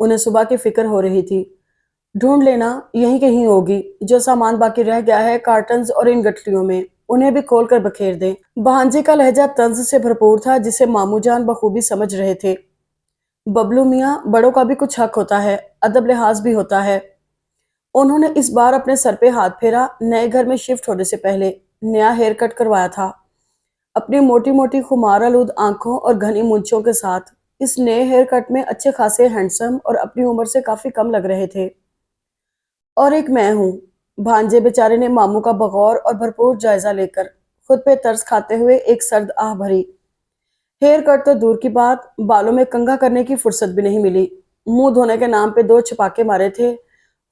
انہیں صبح کی فکر ہو رہی تھی۔ ڈھونڈ لینا، یہیں کہیں ہوگی۔ جو سامان باقی رہ گیا ہے کارٹنز اور ان گٹھلیوں میں، انہیں بھی کھول کر بکھیر دیں۔ بھانجے کا لہجہ طنز سے بھرپور تھا جسے ماموں جان بخوبی سمجھ رہے تھے۔ ببلو میاں، بڑوں کا بھی کچھ حق ہوتا ہے، ادب لحاظ بھی ہوتا ہے۔ انہوں نے اس بار اپنے سر پہ ہاتھ پھیرا۔ نئے گھر میں شفٹ ہونے سے پہلے نیا ہیئر کٹ کروایا تھا۔ اپنی موٹی موٹی خمار آلود آنکھوں اور گھنی مونچھوں کے ساتھ اس نئے ہیئر کٹ میں اچھے خاصے ہینڈسم اور اپنی عمر سے کافی کم لگ رہے تھے۔ اور ایک میں ہوں۔ بھانجے بیچارے نے ماموں کا بغور اور بھرپور جائزہ لے کر خود پہ ترس کھاتے ہوئے ایک سرد آہ بھری۔ ہیئر کٹ تو دور کی بات، بالوں میں کنگھا کرنے کی فرصت بھی نہیں ملی۔ منہ دھونے کے نام پہ 2 چھپاکے مارے تھے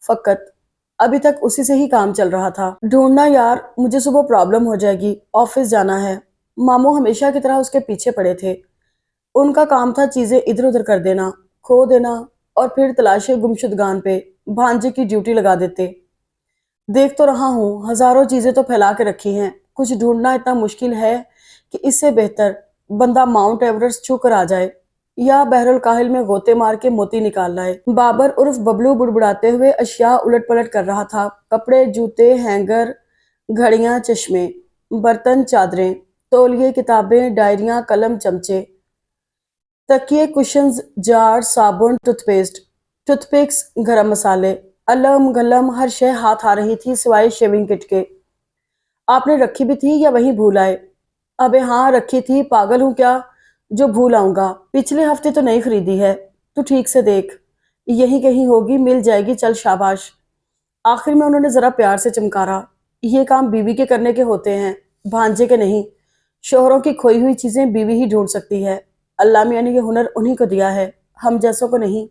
فقط۔ ابھی تک اسی سے ہی کام چل رہا تھا۔ ڈھونڈنا یار، مجھے صبح پرابلم ہو جائے گی، آفس جانا ہے۔ ماموں ہمیشہ کی طرح اس کے پیچھے پڑے تھے۔ ان کا کام تھا چیزیں ادھر ادھر کر دینا، کھو دینا اور پھر تلاش گمشدگان پہ بھانجے کی ڈیوٹی لگا دیتے۔ دیکھ تو رہا ہوں، ہزاروں چیزیں تو پھیلا کے رکھی ہیں، کچھ ڈھونڈنا اتنا مشکل ہے کہ اس سے بہتر بندہ ماؤنٹ ایورسٹ چھو کر آ جائے یا بحر الکاہل میں غوطے مار کے موتی نکال لائے۔ بابر عرف ببلو بڑبڑاتے ہوئے اشیاء الٹ پلٹ کر رہا تھا۔ کپڑے، جوتے، ہینگر، گھڑیاں، چشمے، برتن، چادریں، تولیے، کتابیں، ڈائریاں، قلم، چمچے، تکیے، کشنز، جار، صابن، ٹوتھ پکس، گرم مسالے، علم گلم ہر شے ہاتھ آ رہی تھی سوائے شیونگ کٹ کے۔ آپ نے رکھی بھی تھی یا وہیں بھول آئے؟ ابے ہاں رکھی تھی، پاگل ہوں کیا جو بھول آؤں گا؟ پچھلے ہفتے تو نہیں خریدی ہے۔ تو ٹھیک سے دیکھ، یہی کہیں ہوگی، مل جائے گی، چل شاباش۔ آخر میں انہوں نے ذرا پیار سے چمکارا۔ یہ کام بیوی کے کرنے کے ہوتے ہیں، بھانجے کے نہیں۔ شوہروں کی کھوئی ہوئی چیزیں بیوی ہی ڈھونڈ سکتی ہے۔ اللہ میاں نے یہ ہنر انہی کو دیا ہے، ہم جیسوں کو نہیں۔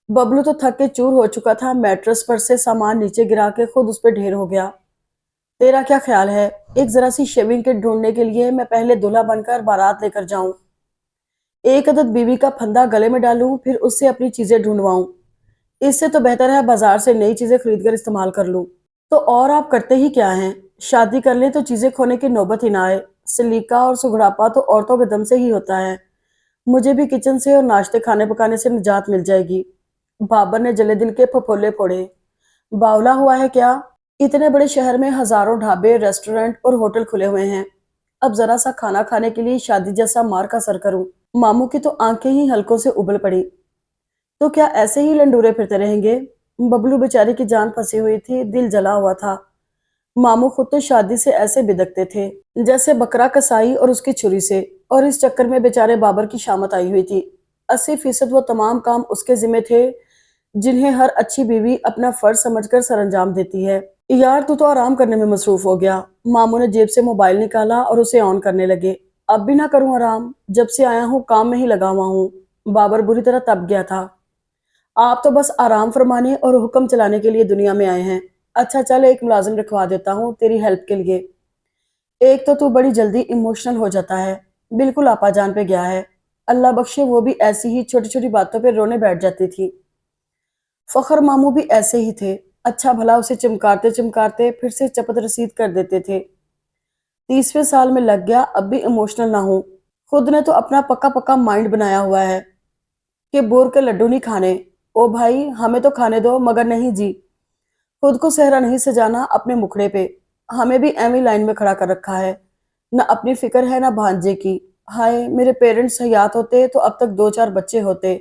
ببلو تو تھک کے چور ہو چکا تھا، میٹرس پر سے سامان نیچے گرا کے خود اس پہ ڈھیر ہو گیا۔ تیرا کیا خیال ہے، ایک ذرا سی شیونگ کٹ ڈھونڈنے کے لیے میں پہلے دلہا بن کر بارات لے کر جاؤں، ایک عدد بیوی کا پھندا گلے میں ڈالوں، پھر اس سے اپنی چیزیں ڈھونڈواؤں؟ اس سے تو بہتر ہے بازار سے نئی چیزیں خرید کر استعمال کر لوں۔ تو اور آپ کرتے ہی کیا ہیں؟ شادی کر لیں تو چیزیں کھونے کی نوبت ہی نہ آئے۔ سلیقہ اور سگڑاپا تو عورتوں کے دم سے ہی ہوتا ہے۔ مجھے بھی کچن سے اور ناشتے کھانے پکانے سے نجات مل جائے گی۔ بابر نے جلے دل کے پھپھولے پھوڑے۔ باولا ہوا ہے کیا؟ اتنے بڑے شہر میں ہزاروں ڈھابے، ریسٹورنٹ اور ہوٹل کھلے ہوئے ہیں، اب ذرا سا کھانا کھانے کے لیے شادی جیسا مار کا سر کروں؟ ماموں کی تو آنکھیں ہی حلقوں سے ابل پڑی۔ تو کیا ایسے ہی لنڈورے پھرتے رہیں گے؟ ببلو بیچاری کی جان پھنسی ہوئی تھی، دل جلا ہوا تھا۔ ماموں خود تو شادی سے ایسے بدکتے تھے جیسے بکرا کسائی اور اس کی چھری سے، اور اس چکر میں بیچارے بابر کی شامت آئی ہوئی تھی۔ 80% وہ تمام کام اس کے ذمہ تھے جنہیں ہر اچھی بیوی اپنا فرض سمجھ کر سر انجام دیتی ہے۔ یار تو آرام کرنے میں مصروف ہو گیا۔ ماموں نے جیب سے موبائل نکالا اور اسے آن کرنے لگے۔ اب بھی نہ کروں آرام؟ جب سے آیا ہوں کام میں ہی لگا ہوا ہوں۔ بابر بری طرح تپ گیا تھا۔ آپ تو بس آرام فرمانے اور حکم چلانے کے لیے دنیا میں آئے ہیں۔ اچھا چل، ایک ملازم رکھوا دیتا ہوں تیری ہیلپ کے لیے۔ ایک تو بڑی جلدی ایموشنل ہو جاتا ہے، بالکل آپا جان پہ گیا ہے۔ اللہ بخشے وہ بھی ایسی ہی چھوٹی چھوٹی باتوں پہ رونے بیٹھ جاتی تھی۔ فخر ماموں بھی ایسے ہی تھے، اچھا بھلا اسے چمکارتے چمکارتے پھر سے چپت رسید کر دیتے تھے۔ 30ویں سال میں لگ گیا، اب بھی ایموشنل نہ ہوں۔ خود نے تو اپنا پکا پکا مائنڈ بنایا ہوا ہے کہ بور کے لڈو نہیں کھانے۔ او بھائی ہمیں تو کھانے دو، مگر نہیں جی، خود کو صحرا نہیں سجانا اپنے مکھڑے پہ۔ ہمیں بھی ایویں لائن میں کھڑا کر رکھا ہے، نہ اپنی فکر ہے نہ بھانجے کی۔ ہائے میرے پیرنٹس حیات ہوتے تو اب تک 2-4 بچے ہوتے،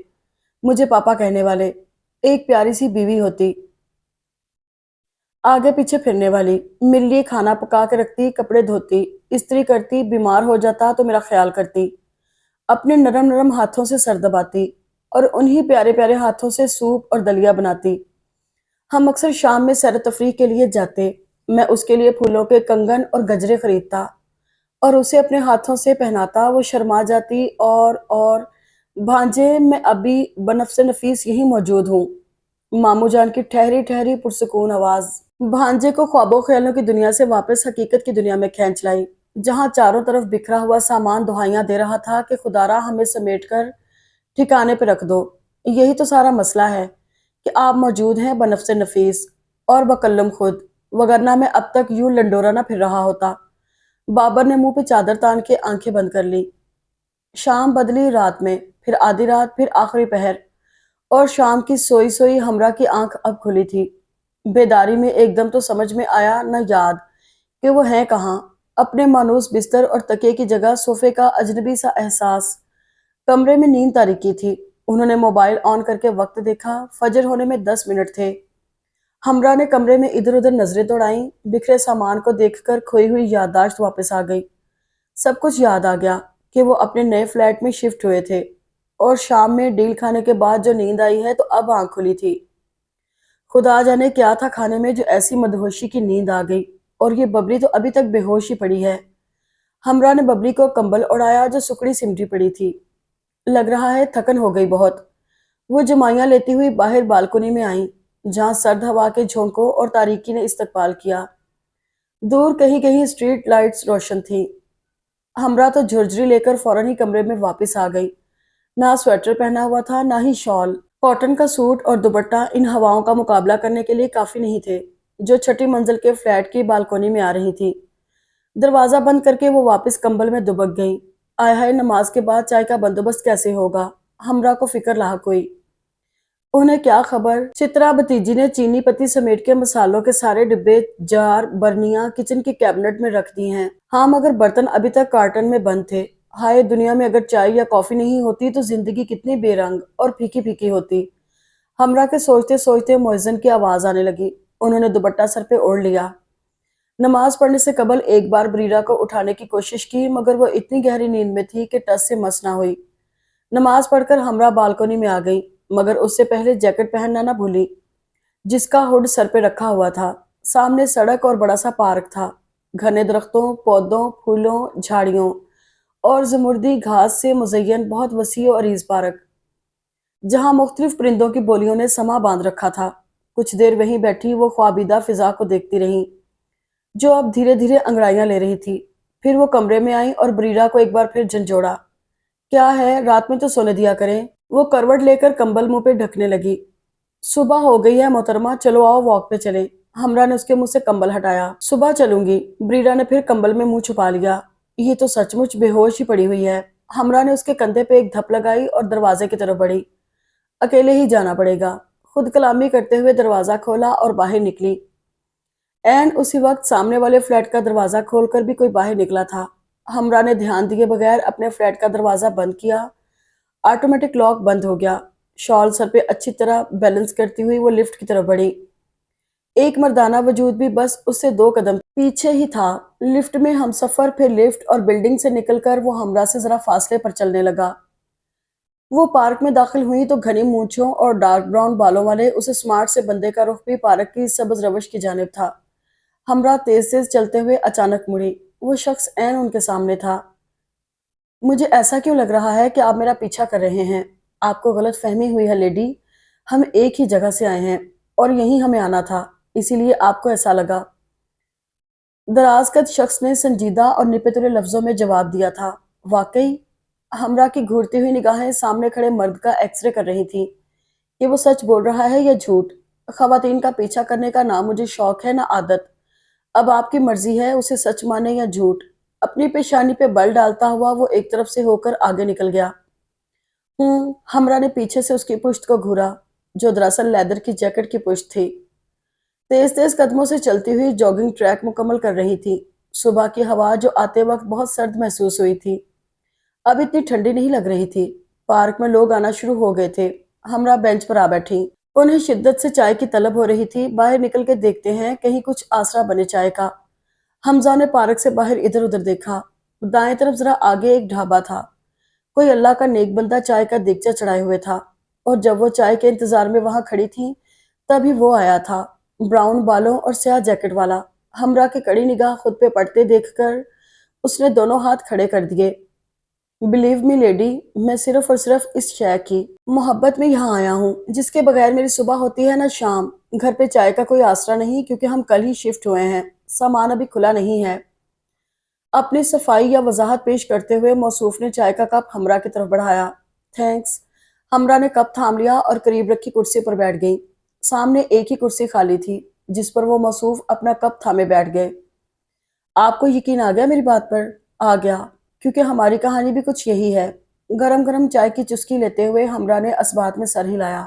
مجھے پاپا کہنے والے، ایک پیاری سی بیوی ہوتی، آگے پیچھے پھرنے والی، میرے لیے کھانا پکا کے رکھتی، کپڑے دھوتی، استری کرتی، بیمار ہو جاتا تو میرا خیال کرتی، اپنے نرم نرم ہاتھوں سے سر دباتی اور انہی پیارے پیارے ہاتھوں سے سوپ اور دلیا بناتی۔ ہم اکثر شام میں سیر و تفریح کے لیے جاتے، میں اس کے لیے پھولوں کے کنگن اور گجرے خریدتا اور اسے اپنے ہاتھوں سے پہناتا، وہ شرما جاتی اور بھانجے میں ابھی بنفس نفیس یہی موجود ہوں۔ ماموں جان کی ٹھہری ٹھہری پرسکون آواز بھانجے کو خوابوں خیالوں کی دنیا سے واپس حقیقت کی دنیا میں کھینچ لائی، جہاں چاروں طرف بکھرا ہوا سامان دہائیاں دے رہا تھا کہ خدارا ہمیں سمیٹ کر ٹھکانے پہ رکھ دو۔ یہی تو سارا مسئلہ ہے کہ آپ موجود ہیں بنفس نفیس اور بکلم خود، وگرنہ میں اب تک یوں لنڈورا نہ پھر رہا ہوتا۔ بابر نے منہ پہ چادر تان کے آنکھیں بند کر لی۔ شام بدلی رات میں، پھر آدھی رات، پھر آخری پہر، اور شام کی سوئی سوئی ہمراہ کی آنکھ اب کھلی تھی۔ بیداری میں ایک دم تو سمجھ میں آیا نہ یاد کہ وہ ہیں کہاں۔ اپنے مانوس بستر اور تکیے کی جگہ صوفے کا اجنبی سا احساس۔ کمرے میں نیند تاریکی تھی۔ انہوں نے موبائل آن کر کے وقت دیکھا، فجر ہونے میں 10 منٹ تھے۔ ہمراہ نے کمرے میں ادھر ادھر نظریں دوڑائیں، بکھرے سامان کو دیکھ کر کھوئی ہوئی یادداشت واپس آ گئی۔ سب کچھ یاد آ گیا کہ وہ اپنے نئے فلیٹ میں شفٹ ہوئے تھے، اور شام میں ڈیل کھانے کے بعد جو نیند آئی ہے تو اب آنکھ کھلی تھی۔ خدا جانے کیا تھا کھانے میں جو ایسی مدہوشی کی نیند آ گئی، اور یہ ببری تو ابھی تک بے ہوش ہی پڑی ہے۔ ہمراہ نے ببری کو کمبل اڑایا جو سکڑی سمٹی پڑی تھی۔ لگ رہا ہے تھکن ہو گئی بہت۔ وہ جمائیاں لیتی ہوئی باہر بالکنی میں آئیں، جہاں سرد ہوا کے جھونکوں اور تاریکی نے استقبال کیا۔ دور کہیں کہیں اسٹریٹ لائٹس روشن تھیں۔ ہمراہ تو جھرجھری لے کر فوراً ہی کمرے میں واپس آ گئی۔ نہ سویٹر پہنا ہوا تھا نہ ہی شال۔ کاٹن کا سوٹ اور دوپٹہ ان ہواؤں کا مقابلہ کرنے کے لیے کافی نہیں تھے جو چھٹی منزل کے فلیٹ کی بالکنی میں آ رہی تھی۔ دروازہ بند کر کے وہ واپس کمبل میں دبک گئی۔ آئے ہائے، نماز کے بعد چائے کا بندوبست کیسے ہوگا؟ ہمراہ کو فکر لاحق ہوئی۔ انہیں کیا خبر، چترا بھتیجی نے چینی پتی سمیٹ کے مسالوں کے سارے ڈبے، جار، برنیاں کچن کی کیبنٹ میں رکھ دی ہیں۔ ہاں مگر برتن ابھی تک کارٹن میں بند تھے۔ ہائے، دنیا میں اگر چائے یا کافی نہیں ہوتی تو زندگی کتنی بے رنگ اور پھیکی پھیکی ہوتی۔ ہمراہ کے سوچتے سوچتے مؤذن کی آواز آنے لگی۔ انہوں نے دوپٹہ سر پہ اوڑھ لیا۔ نماز پڑھنے سے قبل ایک بار بریرہ کو اٹھانے کی کوشش کی، مگر وہ اتنی گہری نیند میں تھی کہ ٹس سے مس نہ ہوئی۔ نماز پڑھ کر ہمراہ بالکنی میں آ گئی، مگر اس سے پہلے جیکٹ پہننا نہ بھولی جس کا ہڈ سر پہ رکھا ہوا تھا۔ سامنے سڑک اور بڑا سا پارک تھا، گھنے درختوں، پودوں، پھولوں، جھاڑیوں اور زمردی گھاس سے مزین بہت وسیع و عریض پارک، جہاں مختلف پرندوں کی بولیوں نے سما باندھ رکھا تھا۔ کچھ دیر وہیں بیٹھی وہ خوابیدہ فضا کو دیکھتی رہیں جو اب دھیرے دھیرے انگڑائیاں لے رہی تھی۔ پھر وہ کمرے میں آئیں اور بریرہ کو ایک بار پھر جھنجھوڑا۔ کیا ہے، رات میں تو سونے دیا کریں۔ وہ کروٹ لے کر کمبل منہ پہ ڈھکنے لگی۔ صبح ہو گئی ہے محترمہ، چلو آؤ واک پہ چلیں۔ ہمراہ نے اس کے منہ سے کمبل ہٹایا۔ صبح چلوں گی۔ بریرہ نے پھر کمبل میں منہ چھپا لیا۔ یہ تو سچ مچ بے ہوش ہی پڑی ہوئی ہے۔ ہمراہ نے اس کے کندھے پہ ایک دھپ لگائی اور دروازے کی طرف بڑھی۔ اکیلے ہی جانا پڑے گا۔ خود کلامی کرتے ہوئے دروازہ کھولا اور باہر نکلی۔ عین اسی وقت سامنے والے فلیٹ کا دروازہ کھول کر بھی کوئی باہر نکلا تھا۔ ہمراہ نے دھیان دیے بغیر اپنے فلیٹ کا دروازہ بند کیا۔ آٹومیٹک لاک بند ہو گیا۔ شال سر پہ اچھی طرح بیلنس کرتی ہوئی وہ لفٹ کی طرف بڑھی۔ ایک مردانہ وجود بھی بس اس سے 2 قدم پیچھے ہی تھا۔ لفٹ میں ہم سفر، پھر لفٹ، اور بلڈنگ سے نکل کر وہ ہمراہ سے ذرا فاصلے پر چلنے لگا۔ وہ پارک میں داخل ہوئی تو گھنی مونچھوں اور ڈارک براؤن بالوں والے اس اسمارٹ سے بندے کا رخ بھی پارک کی سبز روش کی جانب تھا۔ ہمراہ تیز تیز چلتے ہوئے اچانک مڑی۔ وہ شخص عین ان کے سامنے تھا۔ مجھے ایسا کیوں لگ رہا ہے کہ آپ میرا پیچھا کر رہے ہیں؟ آپ کو غلط فہمی ہوئی ہے لیڈی۔ ہم ایک ہی جگہ سے آئے ہیں اور یہیں ہمیں آنا تھا، اسی لیے آپ کو ایسا لگا۔ دراز قد شخص نے سنجیدہ اور نپے تلے لفظوں میں جواب دیا تھا۔ واقعی؟ ہمراہ کی گھورتی ہوئی نگاہیں سامنے کھڑے مرد کا ایکس رے کر رہی تھیں کہ وہ سچ بول رہا ہے یا جھوٹ۔ خواتین کا پیچھا کرنے کا نہ مجھے شوق ہے نہ عادت۔ اب آپ کی مرضی ہے اسے سچ مانے یا جھوٹ۔ اپنی پیشانی پہ بل ڈالتا ہوا وہ ایک طرف سے ہو کر آگے نکل گیا۔ ہمراہ نے پیچھے سے اس کی پشت کو گھورا، جو دراصل لیدر کی جیکٹ کی پشت تھی۔ تیز تیز قدموں سے چلتی ہوئی جاگنگ ٹریک مکمل کر رہی تھی۔ صبح کی ہوا جو آتے وقت بہت سرد محسوس ہوئی تھی، اب اتنی ٹھنڈی نہیں لگ رہی تھی۔ پارک میں لوگ آنا شروع ہو گئے تھے۔ ہمراہ بینچ پر آ بیٹھی۔ انہیں شدت سے چائے کی طلب ہو رہی تھی۔ باہر نکل کے دیکھتے ہیں کہیں کچھ آسرا بنے چائے کا۔ حمزہ نے پارک سے باہر ادھر ادھر دیکھا۔ دائیں طرف ذرا آگے ایک ڈھابا تھا۔ کوئی اللہ کا نیک بندہ چائے کا دیگچا چڑھائے ہوئے تھا، اور جب وہ چائے کے انتظار میں وہاں کھڑی تھی تبھی وہ آیا تھا، براؤن بالوں اور سیاہ جیکٹ والا۔ ہمراہ کی کڑی نگاہ خود پہ پڑتے دیکھ کر اس نے دونوں ہاتھ کھڑے کر دیے۔ بلیو می لیڈی، میں صرف اور صرف اس شے کی محبت میں یہاں آیا ہوں جس کے بغیر میری صبح ہوتی ہے نہ شام۔ گھر پہ چائے کا کوئی آسرا نہیں کیونکہ ہم کل ہی شفٹ ہوئے ہیں، سامان ابھی کھلا نہیں ہے۔ اپنی صفائی یا وضاحت پیش کرتے ہوئے موصوف نے چائے کا کپ ہمراہ کی طرف بڑھایا۔ تھینکس۔ ہمراہ نے کپ تھام لیا اور قریب رکھی کرسی پر بیٹھ گئی۔ سامنے ایک ہی کرسی خالی تھی جس پر وہ موصوف اپنا کپ تھامے بیٹھ گئے۔ آپ کو یقین آ گیا میری بات پر؟ آ گیا، کیونکہ ہماری کہانی بھی کچھ یہی ہے۔ گرم گرم چائے کی چسکی لیتے ہوئے ہمراہ نے اسبات میں سر ہلایا۔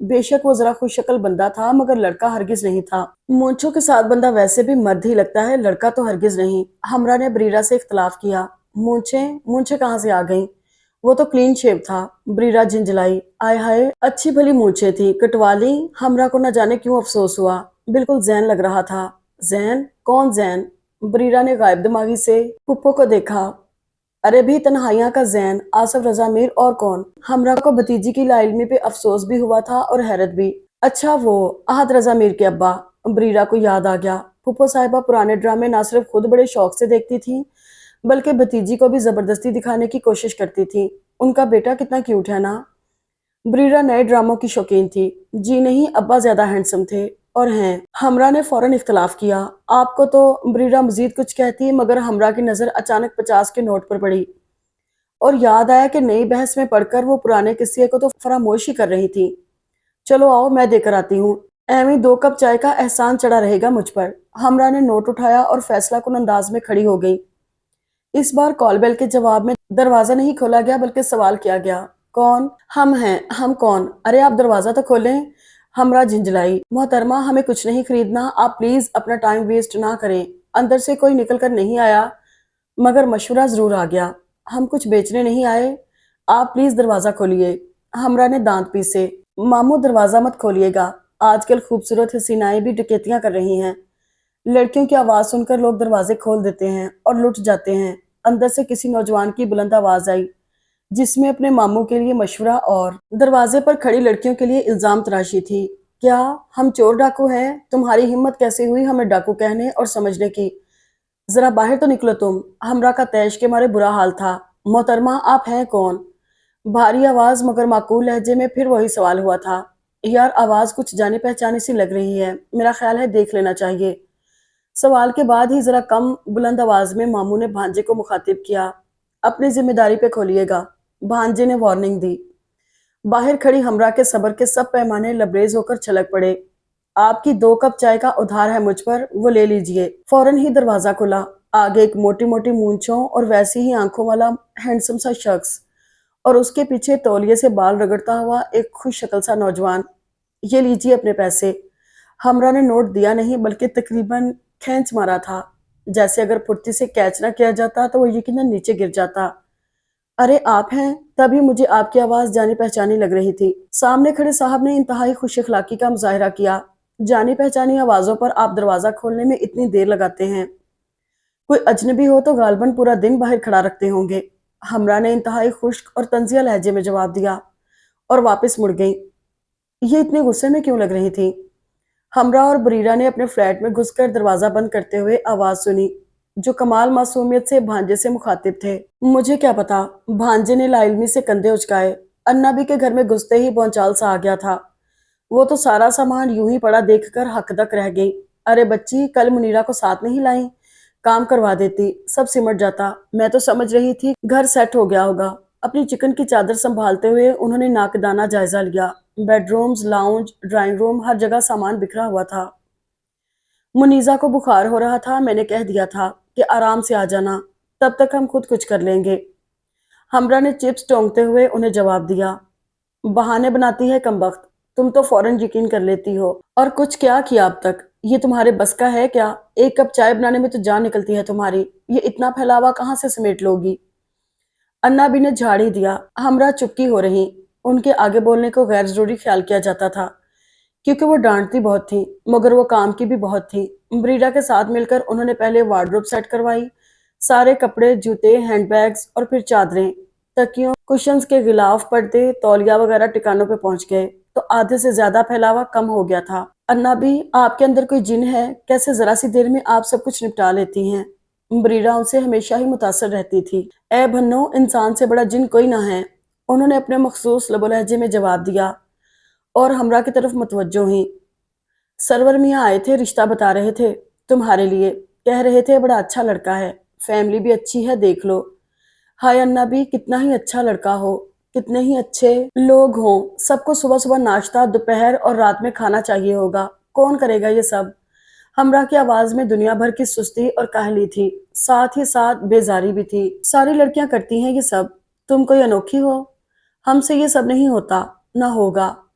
بے شک وہ ذرا خوش شکل بندہ تھا مگر لڑکا ہرگز نہیں تھا۔ مونچھوں کے ساتھ بندہ ویسے بھی مرد ہی لگتا ہے، لڑکا تو ہرگز نہیں۔ ہمرا نے بریرا سے اختلاف کیا۔ مونچھیں کہاں سے آ گئیں؟ وہ تو کلین شیو تھا۔ بریرا جھنجھلائی۔ آئے ہائے، اچھی بھلی مونچھیں تھی، کٹوا لی؟ ہمرا کو نہ جانے کیوں افسوس ہوا، بالکل زین لگ رہا تھا۔ زین؟ کون زین؟ بریرا نے غائب دماغی سے پھپھو کو دیکھا۔ ارے بھی تنہائیاں کا زین، آصف رضا میر، اور کون؟ ہمرا کو بھتیجی کی لا علمی پہ افسوس بھی ہوا تھا اور حیرت بھی۔ اچھا وہ احد رضا میر کے ابا۔ بریرا کو یاد آ گیا، پھپھو صاحبہ پرانے ڈرامے نہ صرف خود بڑے شوق سے دیکھتی تھی بلکہ بھتیجی کو بھی زبردستی دکھانے کی کوشش کرتی تھی۔ ان کا بیٹا کتنا کیوٹ ہے نا؟ بریرا نئے ڈراموں کی شوقین تھی۔ جی نہیں، ابا زیادہ ہینڈسم تھے اور ہیں۔ ہمرا نے فوراً اختلاف کیا۔ آپ کو تو بریرا مزید کچھ کہتی مگر ہمرا کی نظر اچانک 50 کے نوٹ پر پڑی اور یاد آیا کہ نئی بحث میں پڑھ کر وہ پرانے قصے کو تو فراموش ہی کر رہی تھی۔ چلو آؤ، میں دے کر آتی ہوں، ایویں 2 کپ چائے کا احسان چڑھا رہے گا مجھ پر۔ ہمرا نے نوٹ اٹھایا اور فیصلہ کن انداز میں کھڑی ہو گئی۔ اس بار کال بیل کے جواب میں دروازہ نہیں کھولا گیا بلکہ سوال کیا گیا، کون؟ ہم ہیں۔ ہم کون؟ ارے آپ دروازہ تو کھولیں۔ ہمرا جھنجھلائی۔ محترمہ، ہمیں کچھ نہیں خریدنا، آپ پلیز اپنا ٹائم ویسٹ نہ کریں۔ اندر سے کوئی نکل کر نہیں آیا مگر مشورہ ضرور آ گیا۔ ہم کچھ بیچنے نہیں آئے، آپ پلیز دروازہ کھولیے۔ ہمرا نے دانت پیسے۔ ماموں دروازہ مت کھولیے گا، آج کل خوبصورت حسینائیں بھی ڈکیتیاں کر رہی ہیں۔ لڑکیوں کی آواز سن کر لوگ دروازے کھول دیتے ہیں اور لٹ جاتے ہیں۔ اندر سے کسی نوجوان کی بلند آواز آئی جس میں اپنے ماموں کے لیے مشورہ اور دروازے پر کھڑی لڑکیوں کے لیے الزام تراشی تھی۔ کیا ہم چور ڈاکو ہیں؟ تمہاری ہمت کیسے ہوئی ہمیں ڈاکو کہنے اور سمجھنے کی؟ ذرا باہر تو نکلو تم۔ ہمرا کا تیش کے مارے برا حال تھا۔ محترمہ، آپ ہیں کون؟ بھاری آواز مگر معقول لہجے میں پھر وہی سوال ہوا تھا۔ یار آواز کچھ جانی پہچانی سی لگ رہی ہے، میرا خیال ہے دیکھ لینا چاہیے۔ سوال کے بعد ہی ذرا کم بلند آواز میں ماموں نے بھانجے کو مخاطب کیا، اپنی ذمہ داری پہ کھولیے گا۔ بھانجے نے وارننگ دی۔ باہر کھڑی ہمرا کے صبر کے سب پیمانے لبریز ہو کر چھلک پڑے۔ آپ کی 2 کپ چائے کا ادھار ہے مجھ پر، وہ لے لیجئے۔ فوراً ہی دروازہ کھلا۔ آگے ایک موٹی موٹی مونچھوں اور ویسی ہی آنکھوں والا ہینڈسم سا شخص اور اس کے پیچھے تولیے سے بال رگڑتا ہوا ایک خوش شکل سا نوجوان۔ یہ لیجئے اپنے پیسے۔ ہمرا نے نوٹ دیا نہیں بلکہ تقریباً کھینچ مارا تھا، جیسے اگر پھرتی سے کیچ نہ کیا جاتا تو وہ یقیناً نیچے گر جاتا۔ ارے آپ ہیں؟ تبھی مجھے آپ کی آواز جانی پہچانی لگ رہی تھی۔ سامنے کھڑے صاحب نے انتہائی خوش اخلاقی کا مظاہرہ کیا۔ جانی پہچانی آوازوں پر آپ دروازہ کھولنے میں اتنی دیر لگاتے ہیں؟ کوئی اجنبی ہو تو غالباً پورا دن باہر کھڑا رکھتے ہوں گے۔ ہمرا نے انتہائی خشک اور طنزیہ لہجے میں جواب دیا اور واپس مڑ گئی۔ یہ اتنے غصے میں کیوں لگ رہی تھی؟ ہمرا اور بریرا نے اپنے فلیٹ میں گھس کر دروازہ بند کرتے ہوئے آواز سنی جو کمال معصومیت سے بھانجے سے مخاطب تھے۔ مجھے کیا پتا، بھانجے نے لا علمی سے کندھے اچکائے۔ انابی کے گھر میں گھستے ہی بونچال سا آ گیا تھا۔ وہ تو سارا سامان یوں ہی پڑا دیکھ کر حق دک رہ گئی۔ ارے بچی، کل منیرا کو ساتھ نہیں لائیں؟ کام کروا دیتی، سب سمٹ جاتا۔ میں تو سمجھ رہی تھی گھر سیٹ ہو گیا ہوگا۔ اپنی چکن کی چادر سنبھالتے ہوئے انہوں نے ناقدانہ جائزہ لیا۔ Bedrooms, lounge, drawing room, ہر جگہ سامان بکھرا ہوا تھا۔ منیزا کو بخار ہو رہا تھا، میں نے کہہ دیا تھا کہ آرام سے آ جانا، تب تک ہم خود کچھ کر لیں گے۔ ہمرا نے چپس ٹونگتے ہوئے انہیں جواب دیا۔ بہانے بناتی ہے کمبخت، تم تو فوراً یقین کر لیتی ہو۔ اور کچھ کیا کیا اب تک؟ یہ تمہارے بس کا ہے کیا؟ 1 کپ چائے بنانے میں تو جان نکلتی ہے تمہاری، یہ اتنا پھیلاوا کہاں سے سمیٹ لوگی؟ انابی نے جھاڑ ہی دیا۔ ہمرا چپکی ہو رہی۔ ان کے آگے بولنے کو غیر ضروری خیال کیا جاتا تھا کیونکہ وہ ڈانٹتی بہت تھی مگر وہ کام کی بھی بہت تھی۔ بریرا کے ساتھ مل کر انہوں نے پہلے وارڈروب سیٹ کروائی، سارے کپڑے، جوتے، ہینڈ بیگز اور پھر چادریں، تکیوں، کشنز کے غلاف، پردے، تولیہ وغیرہ ٹکانوں پہ پہنچ گئے تو آدھے سے زیادہ پھیلاوا کم ہو گیا تھا۔ انابی، آپ کے اندر کوئی جن ہے؟ کیسے ذرا سی دیر میں آپ سب کچھ نپٹا لیتی ہیں؟ بریرا ان سے ہمیشہ ہی متاثر رہتی تھی۔ اے بھنو، انسان سے بڑا جن کوئی نہ ہے، انہوں نے اپنے مخصوص لب و لہجے میں جواب دیا اور ہمرا کی طرف متوجہ ہوئی۔ سرور میاں آئے تھے، رشتہ بتا رہے تھے تمہارے لیے، کہہ رہے تھے بڑا اچھا لڑکا ہے، فیملی بھی اچھی ہے، دیکھ لو۔ ہائے انابی، کتنا ہی اچھا لڑکا ہو، کتنے ہی اچھے لوگ ہوں، سب کو صبح صبح ناشتہ، دوپہر اور رات میں کھانا چاہیے ہوگا، کون کرے گا یہ سب؟ ہمرا کی آواز میں دنیا بھر کی سستی اور کاہلی تھی، ساتھ ہی ساتھ بیزاری بھی تھی۔ ساری لڑکیاں کرتی ہیں یہ سب، تم کوئی انوکھی ہو؟ ہم سے یہ سب نہیں ہوتا، نہ ہوگا۔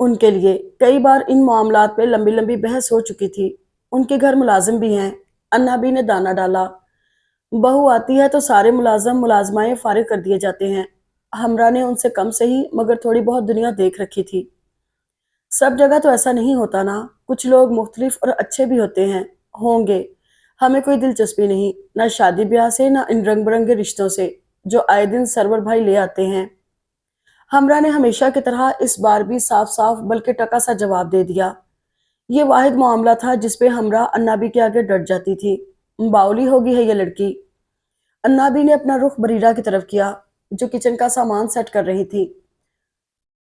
ان کے لیے۔ کئی بار ان معاملات پہ لمبی لمبی بحث ہو چکی تھی۔ ان کے گھر ملازم بھی ہیں۔ انابی نے دانہ ڈالا۔ بہو آتی ہے تو سارے ملازم ملازمائیں فارغ کر دیے جاتے ہیں۔ ہمراہ نے ان سے کم سہی مگر تھوڑی بہت دنیا دیکھ رکھی تھی۔ سب جگہ تو ایسا نہیں ہوتا نا، کچھ لوگ مختلف اور اچھے بھی ہوتے ہیں، ہوں گے۔ ہمیں کوئی دلچسپی نہیں، نہ شادی بیاہ سے نہ ان رنگ برنگے رشتوں سے جو آئے دن سرور بھائی لے آتے ہیں۔ ہمراہ نے ہمیشہ کی طرح اس بار بھی صاف صاف بلکہ ٹکا سا جواب دے دیا۔ یہ واحد معاملہ تھا جس پہ ہمراہ انابی کے آگے ڈٹ جاتی تھی۔ باولی ہوگی ہے یہ لڑکی۔ انابی نے اپنا رخ بریرہ کی طرف کیا جو کچن کا سامان سیٹ کر رہی تھی۔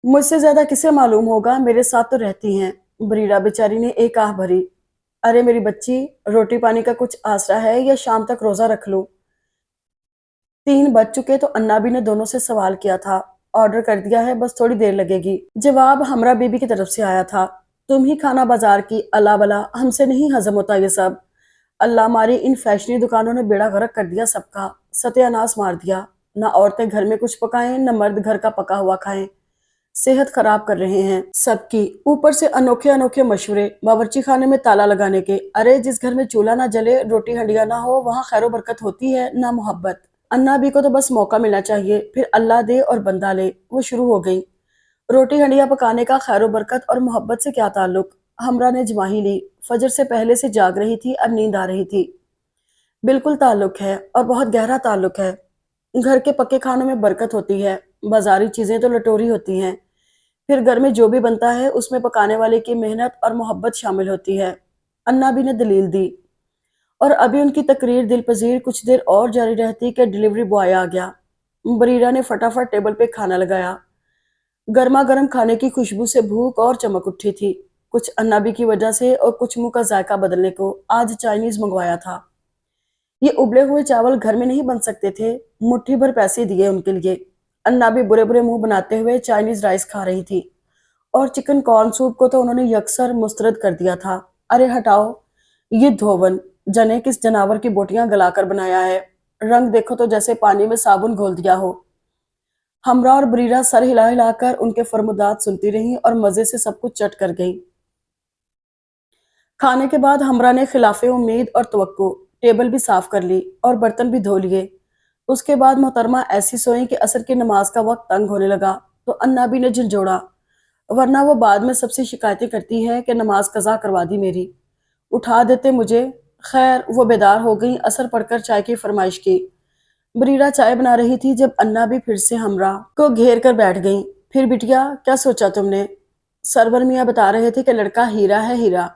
مجھ سے زیادہ کسے معلوم ہوگا، میرے ساتھ تو رہتی ہیں۔ بریرہ بیچاری نے ایک آہ بھری۔ ارے میری بچی، روٹی پانی کا کچھ آسرا ہے یا شام تک روزہ رکھ لوں؟ 3 بج چکے تو انابی نے دونوں سے سوال کیا تھا۔ آرڈر کر دیا ہے، بس تھوڑی دیر لگے گی۔ جواب ہمراہ بی بی کی طرف سے آیا تھا۔ تم ہی کھانا بازار کی، اللہ بلا، ہم سے نہیں ہضم ہوتا یہ سب۔ اللہ ہماری ان فیشنی دکانوں نے بیڑا غرق کر دیا سب کا، ستیہ ناش مار دیا۔ نہ عورتیں گھر میں کچھ پکائیں نہ مرد گھر کا پکا ہوا کھائیں، صحت خراب کر رہے ہیں سب کی۔ اوپر سے انوکھے انوکھے مشورے باورچی خانے میں تالا لگانے کے۔ ارے جس گھر میں چولہا نہ جلے، روٹی ہنڈیا نہ ہو، وہاں خیر و برکت ہوتی ہے نہ محبت۔ انابی کو تو بس موقع ملنا چاہیے، پھر اللہ دے اور بندہ لے۔ وہ شروع ہو گئی۔ روٹی ہنڈیا پکانے کا خیر و برکت اور محبت سے کیا تعلق؟ ہمراہ نے جماہی لی۔ فجر سے پہلے سے جاگ رہی تھی، اب نیند آ رہی تھی۔ بالکل تعلق ہے، اور بہت گہرا تعلق ہے۔ گھر کے پکے کھانوں میں برکت ہوتی ہے، بازاری چیزیں تو لٹوری ہوتی ہیں۔ پھر گھر میں جو بھی بنتا ہے اس میں پکانے والے کی محنت اور محبت شامل ہوتی ہے۔ انابی نے دلیل دی، اور ابھی ان کی تقریر دل پذیر کچھ دیر اور جاری رہتی کہ ڈیلیوری بوائے آ گیا۔ بریرہ نے فٹافٹ ٹیبل پہ کھانا لگایا۔ گرما گرم کھانے کی خوشبو سے بھوک اور چمک اٹھی تھی، کچھ انابی کی وجہ سے اور کچھ منہ کا ذائقہ بدلنے کو۔ آج چائنیز منگوایا تھا۔ یہ ابلے ہوئے چاول گھر میں نہیں بن سکتے تھے، مٹھی بھر پیسے دیے ان کے لیے۔ انابی برے برے منہ بناتے ہوئے چائنیز رائس کھا رہی تھی، اور چکن کارن سوپ کو تو انہوں نے یکسر مسترد کر دیا تھا۔ ارے ہٹاؤ، یہ دھون جنے کس جانور کی بوٹیاں گلا کر بنایا ہے، رنگ دیکھو تو جیسے پانی میں صابن گھول دیا ہو۔ ہمراہ اور بریرہ سر ہلا ہلا کر ان کے فرمودات سنتی رہیں اور مزے سے سب کچھ چٹ کر گئیں۔ کھانے کے بعد ہمراہ نے خلاف امید اور توقع ٹیبل بھی صاف کر لی اور برتن بھی دھو لیے۔ اس کے بعد محترمہ ایسی سوئیں کہ عصر کی نماز کا وقت تنگ ہونے لگا تو انابی نے جھنجھوڑا، ورنہ وہ بعد میں سب سے شکایتیں کرتی ہے کہ نماز قضا کروا دی میری، اٹھا دیتے مجھے۔ خیر وہ بیدار ہو گئیں، عصر پڑھ کر چائے کی فرمائش کی۔ بریرہ چائے بنا رہی تھی جب انابی پھر سے ہمراہ کو گھیر کر بیٹھ گئیں۔ پھر بٹیا کیا سوچا تم نے؟ سرور میاں بتا رہے تھے کہ لڑکا ہیرا ہے، ہیرا۔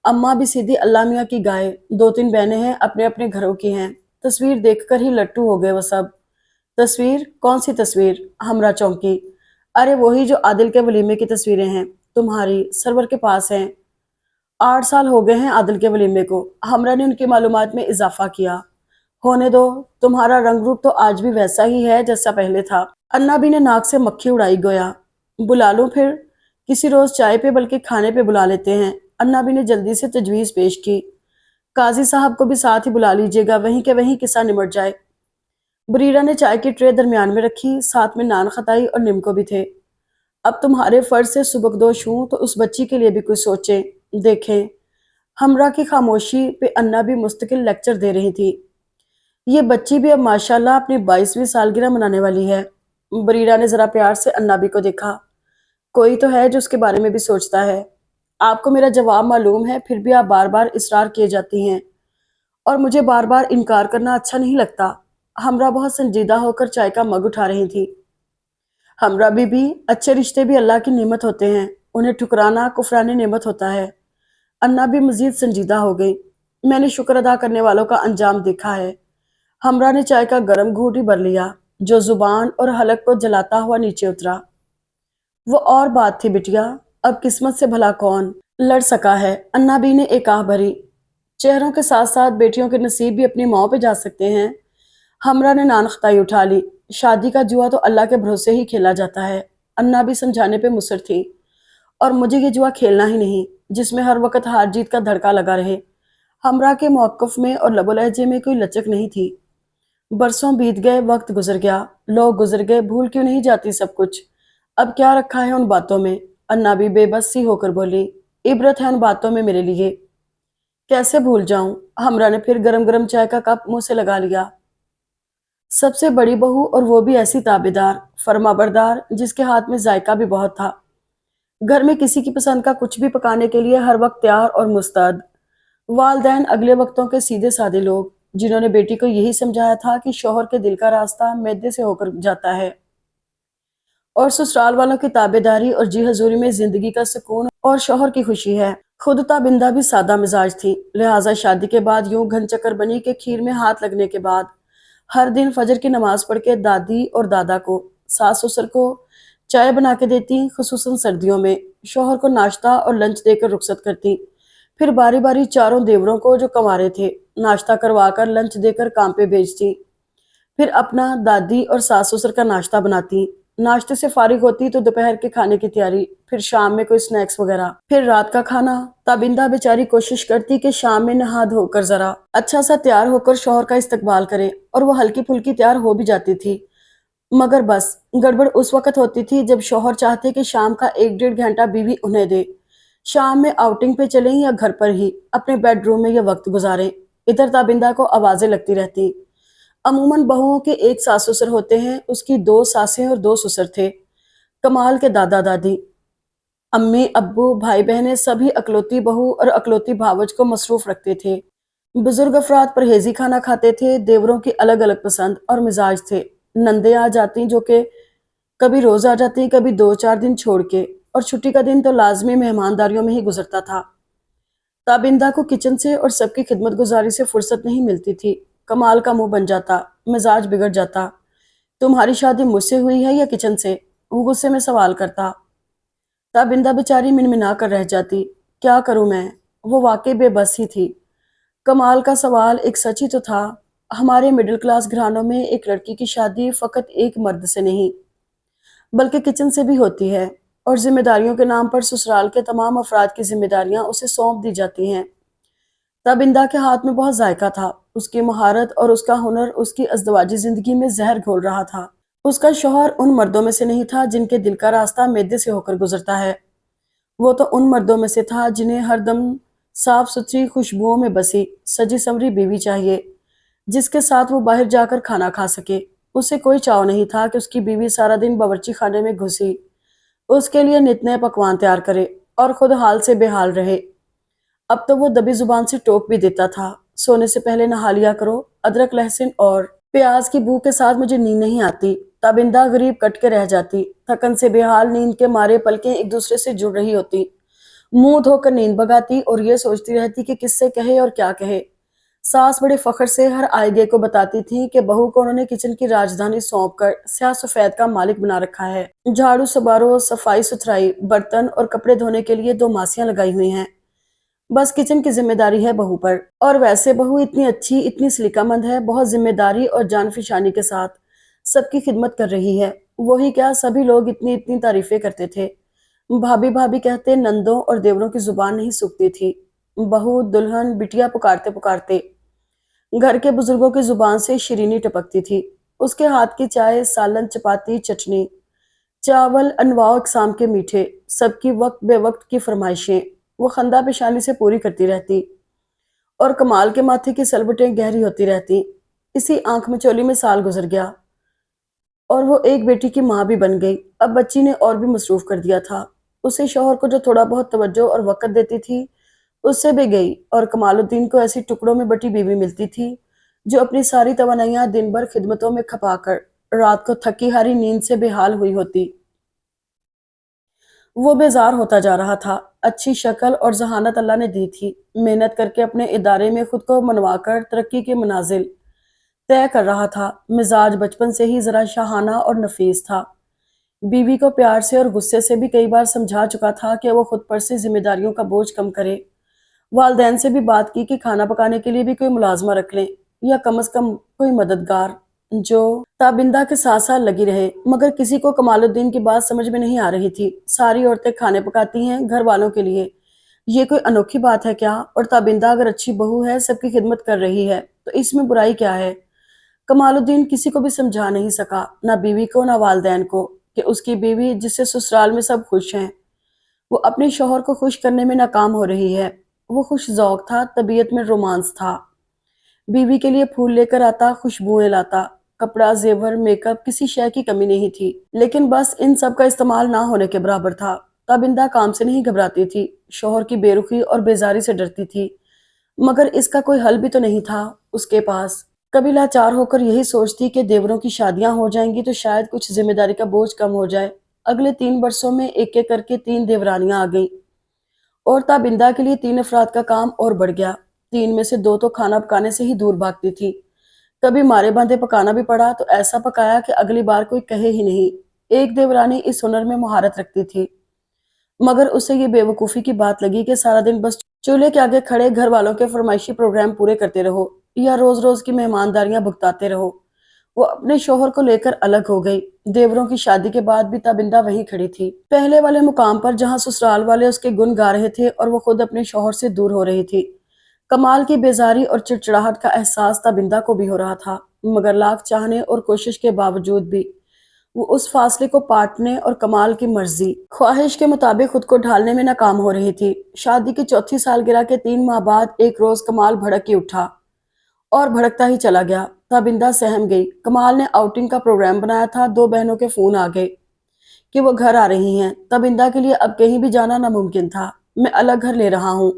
اماں بھی سیدھی اللہ میاں کی گائے، 2-3 بہنیں ہیں، اپنے اپنے گھروں کی ہیں۔ تصویر دیکھ کر ہی لٹو ہو گئے وہ سب۔ تصویر؟ کون سی تصویر؟ ہمراہ چونکی۔ ارے وہی جو عادل کے ولیمے کی تصویریں ہیں، تمہاری سرور کے پاس ہیں۔ 8 سال ہو گئے ہیں عادل کے ولیمے کو۔ ہمراہ نے ان کی معلومات میں اضافہ کیا۔ ہونے دو، تمہارا رنگ روپ تو آج بھی ویسا ہی ہے جیسا پہلے تھا۔ انابی نے ناک سے مکھی اڑائی گویا۔ بلا لوں پھر؟ کسی روز چائے پہ بلکہ کھانے پہ بلا لیتے ہیں۔ انابی نے جلدی سے تجویز پیش کی۔ قاضی صاحب کو بھی ساتھ ہی بلا لیجیے گا، وہیں کے وہیں قصہ نمٹ جائے۔ بریرہ نے چائے کی ٹرے درمیان میں رکھی، ساتھ میں نان خطائی اور نمکو بھی تھے۔ اب تمہارے فرض سے سبکدوش ہوں تو اس بچی کے لیے بھی کچھ سوچیں، دیکھیں۔ ہمراہ کی خاموشی پہ انابی مستقل لیکچر دے رہی تھی۔ یہ بچی بھی اب ماشاءاللہ اپنی 22ویں سالگرہ منانے والی ہے۔ بریرہ نے ذرا پیار سے انابی کو دیکھا۔ کوئی تو ہے جو اس کے بارے میں بھی سوچتا ہے۔ آپ کو میرا جواب معلوم ہے، پھر بھی آپ بار بار اصرار کیے جاتی ہیں، اور مجھے بار بار انکار کرنا اچھا نہیں لگتا۔ ہمراہ بہت سنجیدہ ہو کر چائے کا مگ اٹھا رہی تھی۔ ہمراہ بی بی، اچھے رشتے بھی اللہ کی نعمت ہوتے ہیں، انہیں ٹھکرانا کفران نعمت ہوتا ہے۔ انابی مزید سنجیدہ ہو گئی۔ میں نے شکر ادا کرنے والوں کا انجام دیکھا ہے۔ ہمراہ نے چائے کا گرم گھونٹ ہی بھر لیا جو زبان اور حلق کو جلاتا ہوا نیچے اترا۔ وہ اور بات تھی بٹیا، اب قسمت سے بھلا کون لڑ سکا ہے؟ انابی نے ایک آہ بھری۔ چہروں کے ساتھ ساتھ بیٹیوں کے نصیب بھی اپنی ماؤں پہ جا سکتے ہیں۔ ہمراہ نے نان خطائی اٹھا لی۔ شادی کا جوا تو اللہ کے بھروسے ہی کھیلا جاتا ہے۔ انابی سمجھانے پہ مصر تھی، اور مجھے یہ جوا کھیلنا ہی نہیں جس میں ہر وقت ہار جیت کا دھڑکا لگا رہے۔ ہمراہ کے موقف میں اور لب و لہجے میں کوئی لچک نہیں تھی۔ برسوں بیت گئے، وقت گزر گیا، لوگ گزر گئے، بھول کیوں نہیں جاتی سب کچھ؟ اب کیا رکھا ہے ان باتوں میں؟ انا بھی بے بس سی ہو کر بولی، عبرت ہے ان باتوں میں میرے لیے، کیسے بھول جاؤں؟ ہمرا نے پھر گرم گرم چائے کا کپ منہ سے لگا لیا۔ سب سے بڑی بہو اور وہ بھی ایسی تابیدار، فرما بردار، جس کے ہاتھ میں ذائقہ بھی بہت تھا۔ گھر میں کسی کی پسند کا کچھ بھی پکانے کے لیے ہر وقت تیار اور مستعد۔ والدین اگلے وقتوں کے سیدھے سادے لوگ، جنہوں نے بیٹی کو یہی سمجھایا تھا کہ شوہر کے دل کا راستہ معدے سے ہو کر جاتا ہے، اور سسرال والوں کی تابیداری اور جی حضوری میں زندگی کا سکون اور شوہر کی خوشی ہے۔ خود تابندہ بھی سادہ مزاج تھی، لہٰذا شادی کے بعد یوں گھن چکر بنی کہ کھیر میں ہاتھ لگنے کے بعد ہر دن فجر کی نماز پڑھ کے دادی اور دادا کو، ساس سسر کو چائے بنا کے دیتی، خصوصاً سردیوں میں شوہر کو ناشتہ اور لنچ دے کر رخصت کرتی، پھر باری باری چاروں دیوروں کو جو کنوارے تھے ناشتہ کروا کر لنچ دے کر کام پہ بھیجتی، پھر اپنا، دادی اور ساس سسر کا ناشتہ بناتی، ناشتے سے فارغ ہوتی تو دوپہر کے کھانے کی تیاری، پھر شام میں کوئی سنیکس وغیرہ، پھر رات کا کھانا۔ تابندہ بیچاری کوشش کرتی کہ شام میں نہا دھو کر ذرا اچھا سا تیار ہو کر شوہر کا استقبال کرے، اور وہ ہلکی پھلکی تیار ہو بھی جاتی تھی، مگر بس گڑبڑ اس وقت ہوتی تھی جب شوہر چاہتے کہ شام کا 1 ڈیڑھ گھنٹہ بیوی انہیں دے، شام میں آؤٹنگ پہ چلیں یا گھر پر ہی اپنے بیڈ روم میں یہ وقت گزاریں۔ ادھر تابندہ کو آوازیں لگتی رہتی۔ عموماً بہوؤں کے ایک ساس سسر ہوتے ہیں، اس کی 2 ساسیں اور 2 سسر تھے۔ کمال کے دادا دادی، امی ابو بھائی بہنیں سبھی اکلوتی بہو اور اکلوتی بھاوج کو مصروف رکھتے تھے۔ بزرگ افراد پرہیزی کھانا کھاتے تھے، دیوروں کی الگ الگ پسند اور مزاج تھے، نندیں آ جاتی جو کہ کبھی روز آ جاتی، کبھی 2 4 دن چھوڑ کے، اور چھٹی کا دن تو لازمی مہمانداریوں میں ہی گزرتا تھا۔ تابندہ کو کچن سے اور سب کی خدمت گزاری سے فرصت نہیں ملتی تھی۔ کمال کا منہ بن جاتا، مزاج بگڑ جاتا، تمہاری شادی مجھ سے ہوئی ہے یا کچن سے؟ وہ غصے میں سوال کرتا۔ تابندہ بیچاری منمنا کر رہ جاتی، کیا کروں میں؟ وہ واقعی بے بس ہی تھی۔ کمال کا سوال ایک سچ ہی تو تھا۔ ہمارے مڈل کلاس گھرانوں میں ایک لڑکی کی شادی فقط ایک مرد سے نہیں بلکہ کچن سے بھی ہوتی ہے، اور ذمہ داریوں کے نام پر سسرال کے تمام افراد کی ذمہ داریاں اسے سونپ دی جاتی ہیں۔ تابندہ کے ہاتھ میں بہت ذائقہ تھا، اس کی مہارت اور اس کا ہنر اس کی ازدواجی زندگی میں زہر گھول رہا تھا۔ اس کا شوہر ان مردوں میں سے نہیں تھا جن کے دل کا راستہ معدے سے ہو کر گزرتا ہے، وہ تو ان مردوں میں سے تھا جنہیں ہر دم صاف ستھری خوشبوؤں میں بسی سجی سنوری بیوی چاہیے، جس کے ساتھ وہ باہر جا کر کھانا کھا سکے۔ اسے کوئی چاو نہیں تھا کہ اس کی بیوی سارا دن باورچی خانے میں گھسی اس کے لیے نت نئے پکوان تیار کرے اور خود حال سے بے حال رہے۔ اب تو وہ دبی زبان سے ٹوک بھی دیتا تھا، سونے سے پہلے نہا لیا کرو، ادرک لہسن اور پیاز کی بو کے ساتھ مجھے نیند نہیں آتی۔ تابندہ غریب کٹ کے رہ جاتی، تھکن سے بے حال، نیند کے مارے پلکیں ایک دوسرے سے جڑ رہی ہوتی، منہ دھو کر نیند بگاتی اور یہ سوچتی رہتی کہ کس سے کہے اور کیا کہے۔ ساس بڑے فخر سے ہر آئے گے کو بتاتی تھی کہ بہو کو انہوں نے کچن کی راجدھانی سونپ کر سیاہ سفید کا مالک بنا رکھا ہے۔ جھاڑو سبارو، صفائی ستھرائی، برتن اور کپڑے دھونے کے لیے 2 ماسیاں لگائی ہوئی ہیں، بس کچن کی ذمہ داری ہے بہو پر۔ اور ویسے بہو اتنی اچھی، اتنی سلیقہ مند ہے، بہت ذمہ داری اور جان فشانی کے ساتھ سب کی خدمت کر رہی ہے۔ وہی کیا، سبھی لوگ اتنی اتنی تعریفیں کرتے تھے، بھابھی بھابھی کہتے نندوں اور دیوروں کی زبان نہیں سکتی تھی، بہو دلہن بٹیا پکارتے پکارتے گھر کے بزرگوں کی زبان سے شیرینی ٹپکتی تھی۔ اس کے ہاتھ کی چائے، سالن، چپاتی، چٹنی، چاول، انواع اقسام کے میٹھے، سب کی وقت بے وقت کی فرمائشیں وہ خندہ پیشانی سے پوری کرتی رہتی، اور کمال کے ماتھے کی سلبٹیں گہری ہوتی رہتی۔ اسی آنکھ میں چولی میں سال گزر گیا اور وہ ایک بیٹی کی ماں بھی بن گئی۔ اب بچی نے اور بھی مصروف کر دیا تھا، اسے شوہر کو جو تھوڑا بہت توجہ اور وقت دیتی تھی اس سے بھی گئی، اور کمال الدین کو ایسی ٹکڑوں میں بٹی بیوی ملتی تھی جو اپنی ساری توانائیاں دن بھر خدمتوں میں کھپا کر رات کو تھکی ہاری نیند سے بے حال ہوئی ہوتی۔ وہ بیزار ہوتا جا رہا تھا۔ اچھی شکل اور ذہانت اللہ نے دی تھی، محنت کر کے اپنے ادارے میں خود کو منوا کر ترقی کے منازل طے کر رہا تھا۔ مزاج بچپن سے ہی ذرا شاہانہ اور نفیس تھا، بیوی کو پیار سے اور غصے سے بھی کئی بار سمجھا چکا تھا کہ وہ خود پر سے ذمہ داریوں کا بوجھ کم کرے، والدین سے بھی بات کی کہ کھانا پکانے کے لیے بھی کوئی ملازمہ رکھ لیں، یا کم از کم کوئی مددگار جو تابندہ کے ساتھ ساتھ لگی رہے، مگر کسی کو کمال الدین کی بات سمجھ میں نہیں آ رہی تھی۔ ساری عورتیں کھانے پکاتی ہیں گھر والوں کے لیے، یہ کوئی انوکھی بات ہے کیا؟ اور تابندہ اگر اچھی بہو ہے، سب کی خدمت کر رہی ہے، تو اس میں برائی کیا ہے؟ کمال الدین کسی کو بھی سمجھا نہیں سکا، نہ بیوی کو نہ والدین کو، کہ اس کی بیوی جس سے سسرال میں سب خوش ہیں، وہ اپنے شوہر کو خوش کرنے میں ناکام ہو رہی ہے۔ وہ خوش ذوق تھا، طبیعت میں رومانس تھا، بیوی کے لیے پھول لے کر آتا، خوشبوئیں لاتا، کپڑا، زیور، میک اپ، کسی شے کی کمی نہیں تھی، لیکن بس ان سب کا استعمال نہ ہونے کے برابر تھا۔ تابندہ کام سے نہیں گھبراتی تھی، شوہر کی بے رخی اور بیزاری سے ڈرتی تھی، مگر اس کا کوئی حل بھی تو نہیں تھا اس کے پاس۔ کبھی لاچار ہو کر یہی سوچتی کہ دیوروں کی شادیاں ہو جائیں گی تو شاید کچھ ذمہ داری کا بوجھ کم ہو جائے۔ اگلے 3 برسوں میں ایک ایک کر کے 3 دیورانیاں آ گئیں، اور تابندہ کے لیے 3 افراد کا کام اور بڑھ گیا۔ 3 میں سے 2 تو کھانا پکانے سے ہی دور بھاگتی تھی، کبھی مارے باندھے پکانا بھی پڑا تو ایسا پکایا کہ اگلی بار کوئی کہے ہی نہیں۔ ایک دیورانی اس ہنر میں مہارت رکھتی تھی، مگر اسے یہ بے وقوفی کی بات لگی کہ سارا دن بس چولہے کے آگے کھڑے گھر والوں کے فرمائشی پروگرام پورے کرتے رہو یا روز روز کی مہمانداریاں بھگتاتے رہو۔ وہ اپنے شوہر کو لے کر الگ ہو گئی۔ دیوروں کی شادی کے بعد بھی تابندہ وہیں کھڑی تھی، پہلے والے مقام پر جہاں سسرال والے اس کے گن گا رہے تھے اور وہ خود اپنے شوہر سے دور ہو رہی تھی۔ کمال کی بیزاری اور چڑچڑاہٹ کا احساس تابندہ کو بھی ہو رہا تھا، مگر لاکھ چاہنے اور کوشش کے باوجود بھی وہ اس فاصلے کو پاٹنے اور کمال کی مرضی، خواہش کے مطابق خود کو ڈھالنے میں ناکام ہو رہی تھی۔ شادی کی چوتھی سالگرہ کے 3 ماہ بعد ایک روز کمال بھڑک ہی اٹھا اور بھڑکتا ہی چلا گیا۔ تابندہ سہم گئی۔ کمال نے آؤٹنگ کا پروگرام بنایا تھا، 2 بہنوں کے فون آ گئے کہ وہ گھر آ رہی ہیں۔ تابندہ کے لیے اب کہیں بھی جانا ناممکن تھا۔ میں الگ گھر لے رہا ہوں،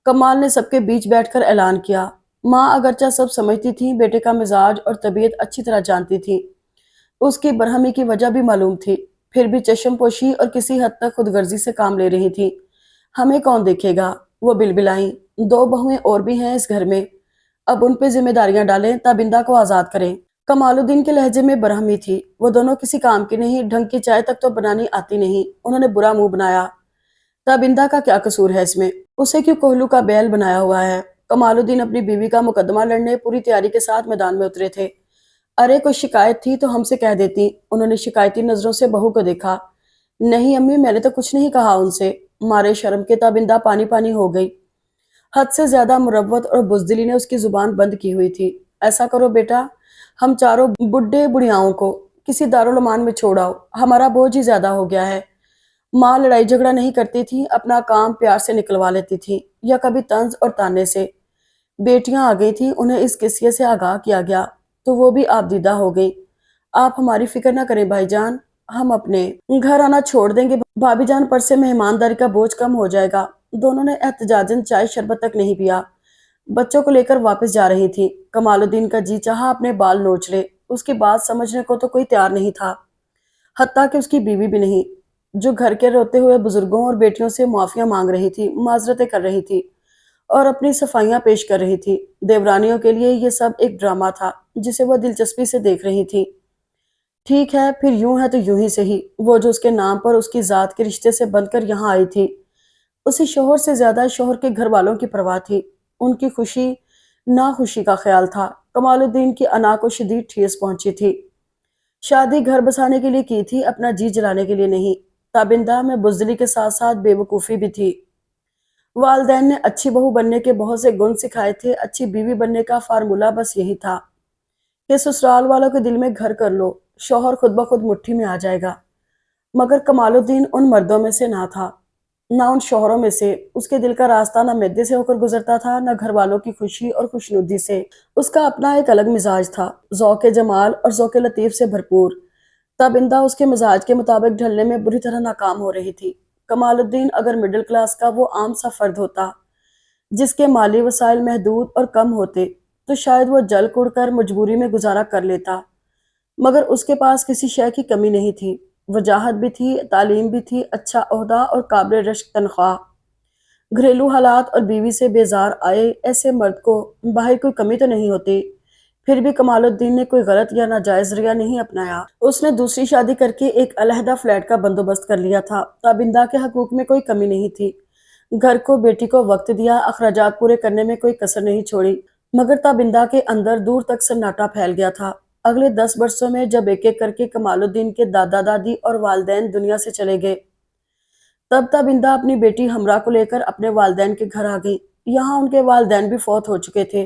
کمال نے سب کے بیچ بیٹھ کر اعلان کیا۔ ماں اگرچہ سب سمجھتی تھی، بیٹے کا مزاج اور طبیعت اچھی طرح جانتی تھی، اس کی برہمی کی وجہ بھی معلوم تھی، پھر بھی چشم پوشی اور کسی حد تک خود غرضی سے کام لے رہی تھی۔ ہمیں کون دیکھے گا؟ وہ بلبلائیں۔ 2 بہویں اور بھی ہیں اس گھر میں، اب ان پہ ذمہ داریاں ڈالیں، تابندہ کو آزاد کریں۔ کمال الدین کے لہجے میں برہمی تھی۔ وہ دونوں کسی کام کی نہیں، ڈھنگ کی چائے تک تو بنانی آتی نہیں۔ انہوں نے برا منہ بنایا۔ تابندہ کا کیا قصور ہے اس میں؟ اسے کیوں کوہلو کا بیل بنایا ہوا ہے؟ کمال الدین اپنی بیوی کا مقدمہ لڑنے پوری تیاری کے ساتھ میدان میں اترے تھے۔ ارے کوئی شکایت تھی تو ہم سے کہہ دیتی۔ انہوں نے شکایتی نظروں سے بہو کو دیکھا۔ نہیں امی، میں نے تو کچھ نہیں کہا ان سے۔ مارے شرم کے تابندہ پانی پانی ہو گئی۔ حد سے زیادہ مروت اور بزدلی نے اس کی زبان بند کی ہوئی تھی۔ ایسا کرو بیٹا، ہم چاروں بڈھے بڑھیاؤں کو کسی دارالمان میں چھوڑ آؤ، ہمارا بوجھ ہی زیادہ ہو گیا ہے۔ ماں لڑائی جھگڑا نہیں کرتی تھی، اپنا کام پیار سے نکلوا لیتی تھی، یا کبھی طنز اور تانے سے۔ بیٹیاں آ گئی تھیں، انہیں اس قصے سے آگاہ کیا گیا تو وہ بھی آپ دیدہ ہو گئی۔ آپ ہماری فکر نہ کریں بھائی جان، ہم اپنے گھر آنا چھوڑ دیں گے، بھابی جان پر سے مہمانداری کا بوجھ کم ہو جائے گا۔ دونوں نے احتجاجاً چائے شربت تک نہیں پیا، بچوں کو لے کر واپس جا رہی تھی۔ کمال الدین کا جی چاہا اپنے بال نوچ لے، اس کی بات سمجھنے کو تو کوئی تیار نہیں تھا، حتیٰ کہ اس کی بیوی بھی نہیں، جو گھر کے روتے ہوئے بزرگوں اور بیٹیوں سے معافیاں مانگ رہی تھی، معذرتیں کر رہی تھی اور اپنی صفائیاں پیش کر رہی تھی۔ دیورانیوں کے لیے یہ سب ایک ڈرامہ تھا جسے وہ دلچسپی سے دیکھ رہی تھی۔ ٹھیک ہے، پھر یوں ہے تو یوں ہی صحیح۔ وہ جو اس کے نام پر اس کی ذات کے رشتے سے بندھ کر یہاں آئی تھی، اسی شوہر سے زیادہ شوہر کے گھر والوں کی پرواہ تھی، ان کی خوشی ناخوشی کا خیال تھا۔ کمال الدین کی انا کو شدید ٹھیس پہنچی تھی۔ شادی گھر بسانے کے لیے کی تھی، اپنا جی جلانے کے لیے نہیں۔ تابندہ میں بزدلی کے ساتھ ساتھ بے وقوفی بھی تھی۔ والدین نے اچھی بہو بننے کے بہت سے گن سکھائے تھے، اچھی بیوی بننے کا فارمولہ بس یہی تھا کہ سسرال والوں کے دل میں گھر کر لو، شوہر خود بخود مٹھی میں آ جائے گا۔ مگر کمال الدین ان مردوں میں سے نہ تھا، نہ ان شوہروں میں سے۔ اس کے دل کا راستہ نہ میدے سے ہو کر گزرتا تھا، نہ گھر والوں کی خوشی اور خوشنودی سے۔ اس کا اپنا ایک الگ مزاج تھا، ذوق جمال اور ذوق لطیف سے بھرپور۔ تابندہ اس کے مزاج کے مطابق ڈھلنے میں بری طرح ناکام ہو رہی تھی۔ کمال الدین اگر مڈل کلاس کا وہ عام سا فرد ہوتا جس کے مالی وسائل محدود اور کم ہوتے تو شاید وہ جل کڑ کر مجبوری میں گزارا کر لیتا، مگر اس کے پاس کسی شے کی کمی نہیں تھی۔ وجاہت بھی تھی، تعلیم بھی تھی، اچھا عہدہ اور قابل رشک تنخواہ۔ گھریلو حالات اور بیوی سے بیزار آئے ایسے مرد کو باہر کوئی کمی تو نہیں ہوتی۔ پھر بھی کمال الدین نے کوئی غلط یا ناجائز رویہ نہیں اپنایا۔ اس نے دوسری شادی کر کے ایک علیحدہ فلیٹ کا بندوبست کر لیا تھا۔ تابندہ کے حقوق میں کوئی کمی نہیں تھی، گھر کو بیٹی کو وقت دیا، اخراجات پورے کرنے میں کوئی کسر نہیں چھوڑی۔ مگر تابندہ کے اندر دور تک سناٹا پھیل گیا تھا۔ اگلے 10 برسوں میں جب ایک ایک کر کے کمال الدین کے دادا دادی اور والدین دنیا سے چلے گئے، تب تابندہ اپنی بیٹی ہمراہ کو لے کر اپنے والدین کے گھر آ گئی۔ یہاں ان کے والدین بھی فوت ہو چکے تھے۔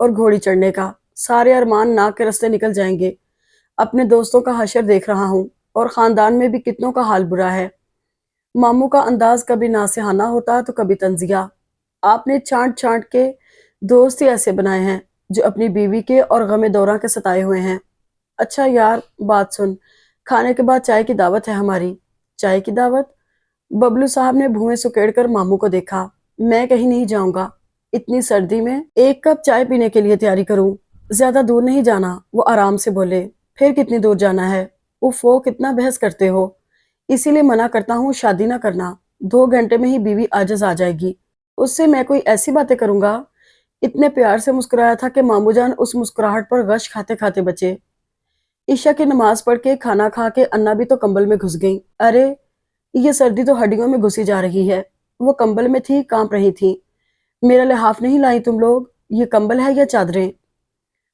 اور گھوڑی چڑھنے کا، سارے ارمان ناک کے رستے نکل جائیں گے۔ اپنے دوستوں کا حشر دیکھ رہا ہوں اور خاندان میں بھی کتنوں کا حال برا ہے۔ ماموں کا انداز کبھی ناصحانہ ہوتا تو کبھی طنزیہ۔ آپ نے چانٹ چانٹ کے دوست ہی ایسے بنائے ہیں جو اپنی بیوی کے اور غم دورہ کے ستائے ہوئے ہیں۔ اچھا یار، بات سن، کھانے کے بعد چائے کی دعوت ہے ہماری۔ چائے کی دعوت؟ ببلو صاحب نے بھویں سکیڑ کر ماموں کو دیکھا۔ میں کہیں نہیں جاؤں گا، اتنی سردی میں ایک کپ چائے پینے کے لیے تیاری کروں؟ زیادہ دور نہیں جانا، وہ آرام سے بولے۔ پھر کتنی دور جانا ہے؟ اوفو، کتنا بحث کرتے ہو، اسی لیے منع کرتا ہوں شادی نہ کرنا، 2 گھنٹے میں ہی بیوی عاجز آ جائے گی، اس سے میں کوئی ایسی باتیں کروں گا۔ اتنے پیار سے مسکرایا تھا کہ ماموں جان اس مسکراہٹ پر غش کھاتے کھاتے بچے۔ عشاء کی نماز پڑھ کے کھانا کھا کے انا بھی تو کمبل میں گھس گئی۔ ارے یہ سردی تو ہڈیوں میں گھسی جا رہی ہے۔ وہ کمبل میں تھی، کانپ رہی تھی۔ میرا لحاف نہیں لائی تم لوگ؟ یہ کمبل ہے یا چادریں؟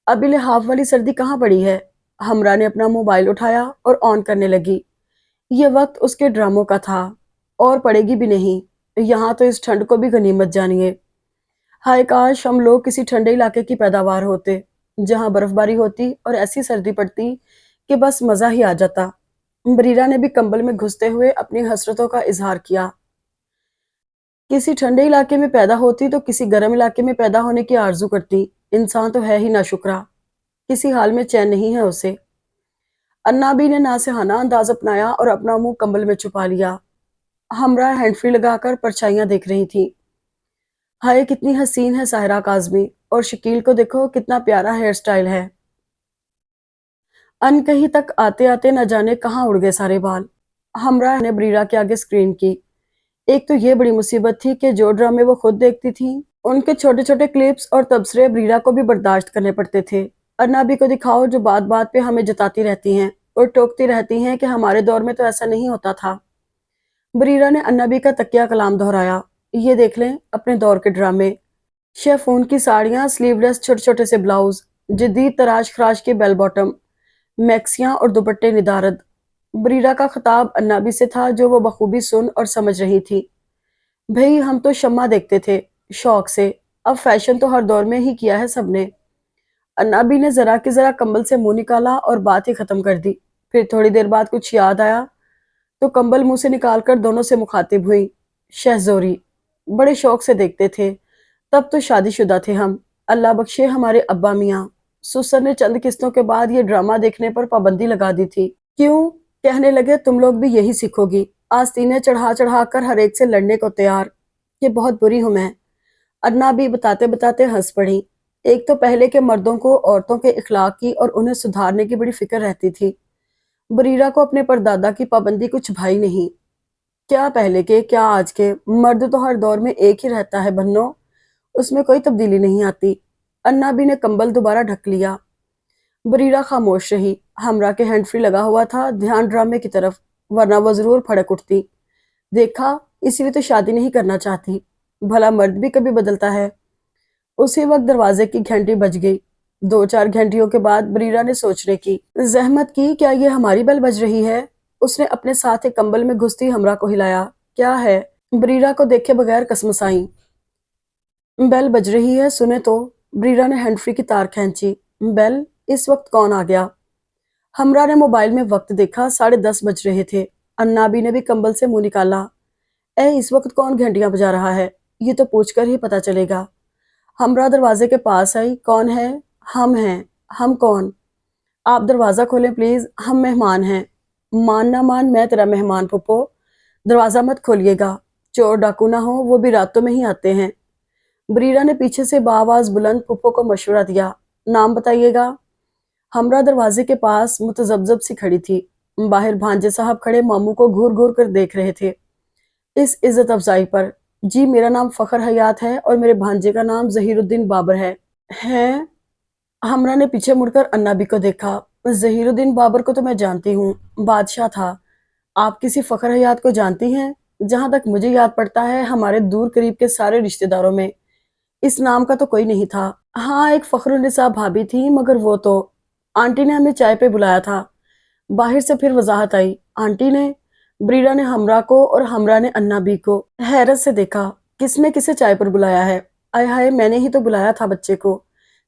ابھی لحاف والی سردی کہاں پڑی ہے؟ ہمراہ نے اپنا موبائل اٹھایا اور آن کرنے لگی۔ یہ وقت اس کے ڈراموں کا تھا، اور پڑے گی بھی نہیں، یہاں تو اس ٹھنڈ کو بھی غنیمت جانیے۔ ہائے کاش ہم لوگ کسی ٹھنڈے علاقے کی پیداوار ہوتے، جہاں برف باری ہوتی اور ایسی سردی پڑتی کہ بس مزہ ہی آ جاتا۔ بریرہ نے بھی کمبل میں گھستے ہوئے اپنی حسرتوں کا اظہار کیا۔ کسی ٹھنڈے علاقے میں پیدا ہوتی تو کسی گرم علاقے میں پیدا ہونے کی آرزو کرتی۔ انسان تو ہے ہی ناشکرا، کسی حال میں چین نہیں ہے اسے۔ انابی نے ناصحانہ انداز اپنایا اور اپنا منہ کمبل میں چھپا لیا۔ ہمراہ ہینڈ فری لگا کر پرچھائیاں دیکھ رہی تھی۔ ہائے کتنی حسین ہے ساحرہ کاظمی، اور شکیل کو دیکھو کتنا پیارا ہیئر سٹائل ہے۔ ان کہیں تک آتے آتے نہ جانے کہاں اڑ گئے سارے بال۔ ہمراہ نے بریرہ کے آگے اسکرین کی۔ ایک تو یہ بڑی مصیبت تھی کہ جو ڈرامے وہ خود دیکھتی تھی ان کے چھوٹے چھوٹے کلپس اور تبصرے بریرہ کو بھی برداشت کرنے پڑتے تھے۔ انابی کو دکھاؤ جو بات بات پہ ہمیں جتاتی رہتی ہیں اور ٹوکتی رہتی ہیں کہ ہمارے دور میں تو ایسا نہیں ہوتا تھا۔ بریرہ نے انابی کا تکیہ کلام دہرایا۔ یہ دیکھ لیں اپنے دور کے ڈرامے، شیفون کی ساڑیاں، سلیو لیس چھوٹے چھوٹے سے بلاؤز، جدید تراش خراش کے بیل باٹم، میکسیاں اور دوپٹے ندارد۔ بریرہ کا خطاب انابی سے تھا جو وہ بخوبی سن اور سمجھ رہی تھی۔ بھئی ہم تو شمع دیکھتے تھے شوق سے، اب فیشن تو ہر دور میں ہی کیا ہے سب نے۔ انابی نے ذرا کی ذرا کمبل سے منہ نکالا اور بات ہی ختم کر دی۔ پھر تھوڑی دیر بعد کچھ یاد آیا تو کمبل منہ سے نکال کر دونوں سے مخاطب ہوئی۔ شہزوری، بڑے شوق سے دیکھتے تھے، تب تو شادی شدہ تھے ہم، اللہ بخشے ہمارے ابا میاں۔ سسر نے چند قسطوں کے بعد یہ ڈرامہ دیکھنے پر پابندی لگا دی تھی۔ کیوں؟ کہنے لگے تم لوگ بھی یہی سیکھو گی، آستینیں چڑھا چڑھا کر ہر ایک سے لڑنے کو تیار، کہ بہت بری ہوں میں۔ ادنا بھی بتاتے بتاتے ہنس پڑی۔ ایک تو پہلے کے مردوں کو عورتوں کے اخلاق کی اور انہیں سدھارنے کی بڑی فکر رہتی تھی۔ بریرہ کو اپنے پردادا کی پابندی کچھ بھائی نہیں۔ کیا پہلے کے کیا آج کے، مرد تو ہر دور میں ایک ہی رہتا ہے بہنوں، اس میں کوئی تبدیلی نہیں آتی۔ انابی نے کمبل دوبارہ ڈھک لیا۔ بریرہ خاموش رہی۔ ہمراہ کے ہینڈ فری لگا ہوا تھا، دھیان ڈرامے کی طرف، ورنہ وہ ضرور پھڑک اٹھتی۔ دیکھا، اسی لیے تو شادی نہیں کرنا چاہتی، بھلا مرد بھی کبھی بدلتا ہے۔ اسی وقت دروازے کی گھنٹی بج گئی۔ 2-4 گھنٹیوں کے بعد بریرہ نے سوچنے کی زحمت کی، کیا یہ ہماری بیل بج رہی ہے؟ اس نے اپنے ساتھ ایک کمبل میں گھستی ہمراہ کو ہلایا۔ کیا ہے؟ بریرہ کو دیکھے بغیر کسمسائی۔ بیل بج رہی ہے، سنے تو۔ بریرہ نے ہینڈ فری کی تار کھینچی۔ بیل؟ اس وقت کون آ گیا؟ ہمراہ نے موبائل میں وقت دیکھا، 10:30 بج رہے تھے۔ انابی نے بھی کمبل سے منہ نکالا۔ اس وقت کون گھنٹیاں بجا رہا ہے؟ یہ تو پوچھ کر ہی پتا چلے گا۔ ہمراہ دروازے کے پاس آئی۔ کون ہے؟ ہم ہیں۔ ہم کون؟ آپ دروازہ کھولیں پلیز، ہم مہمان ہیں۔ مان نہ مان میں تیرا مہمان پھپھو، دروازہ مت کھولیے گا، چور ڈاکو نہ ہو، وہ بھی راتوں میں ہی آتے ہیں۔ بریرہ نے پیچھے سے بآواز بلند پھپھو کو مشورہ دیا۔ نام بتائیے گا۔ ہمراہ دروازے کے پاس متذبذب سی کھڑی تھی۔ باہر بھانجے صاحب کھڑے ماموں کو گھور گھور کر دیکھ رہے تھے۔ اس عزت افزائی پر، جی میرا نام فخر حیات ہے اور میرے بھانجے کا نام ظہیر الدین بابر ہے۔ ہیں؟ ہمراہ نے پیچھے مڑ کر انابی کو دیکھا۔ ظہیر الدین بابر کو تو میں جانتی ہوں، بادشاہ تھا۔ آپ کسی فخر حیات کو جانتی ہیں؟ جہاں تک مجھے یاد پڑتا ہے ہمارے دور قریب کے سارے رشتہ داروں میں اس نام کا تو کوئی نہیں تھا۔ ہاں ایک فخر النساء بھابی تھی، مگر وہ تو آنٹی نے ہمیں چائے پہ بلایا تھا۔ باہر سے پھر وضاحت آئی۔ آنٹی نے؟ بریرہ نے ہمراہ کو اور ہمراہ نے انابی کو حیرت سے دیکھا۔ کس نے کسے چائے پر بلایا ہے؟ آئے ہائے، میں نے ہی تو بلایا تھا بچے کو۔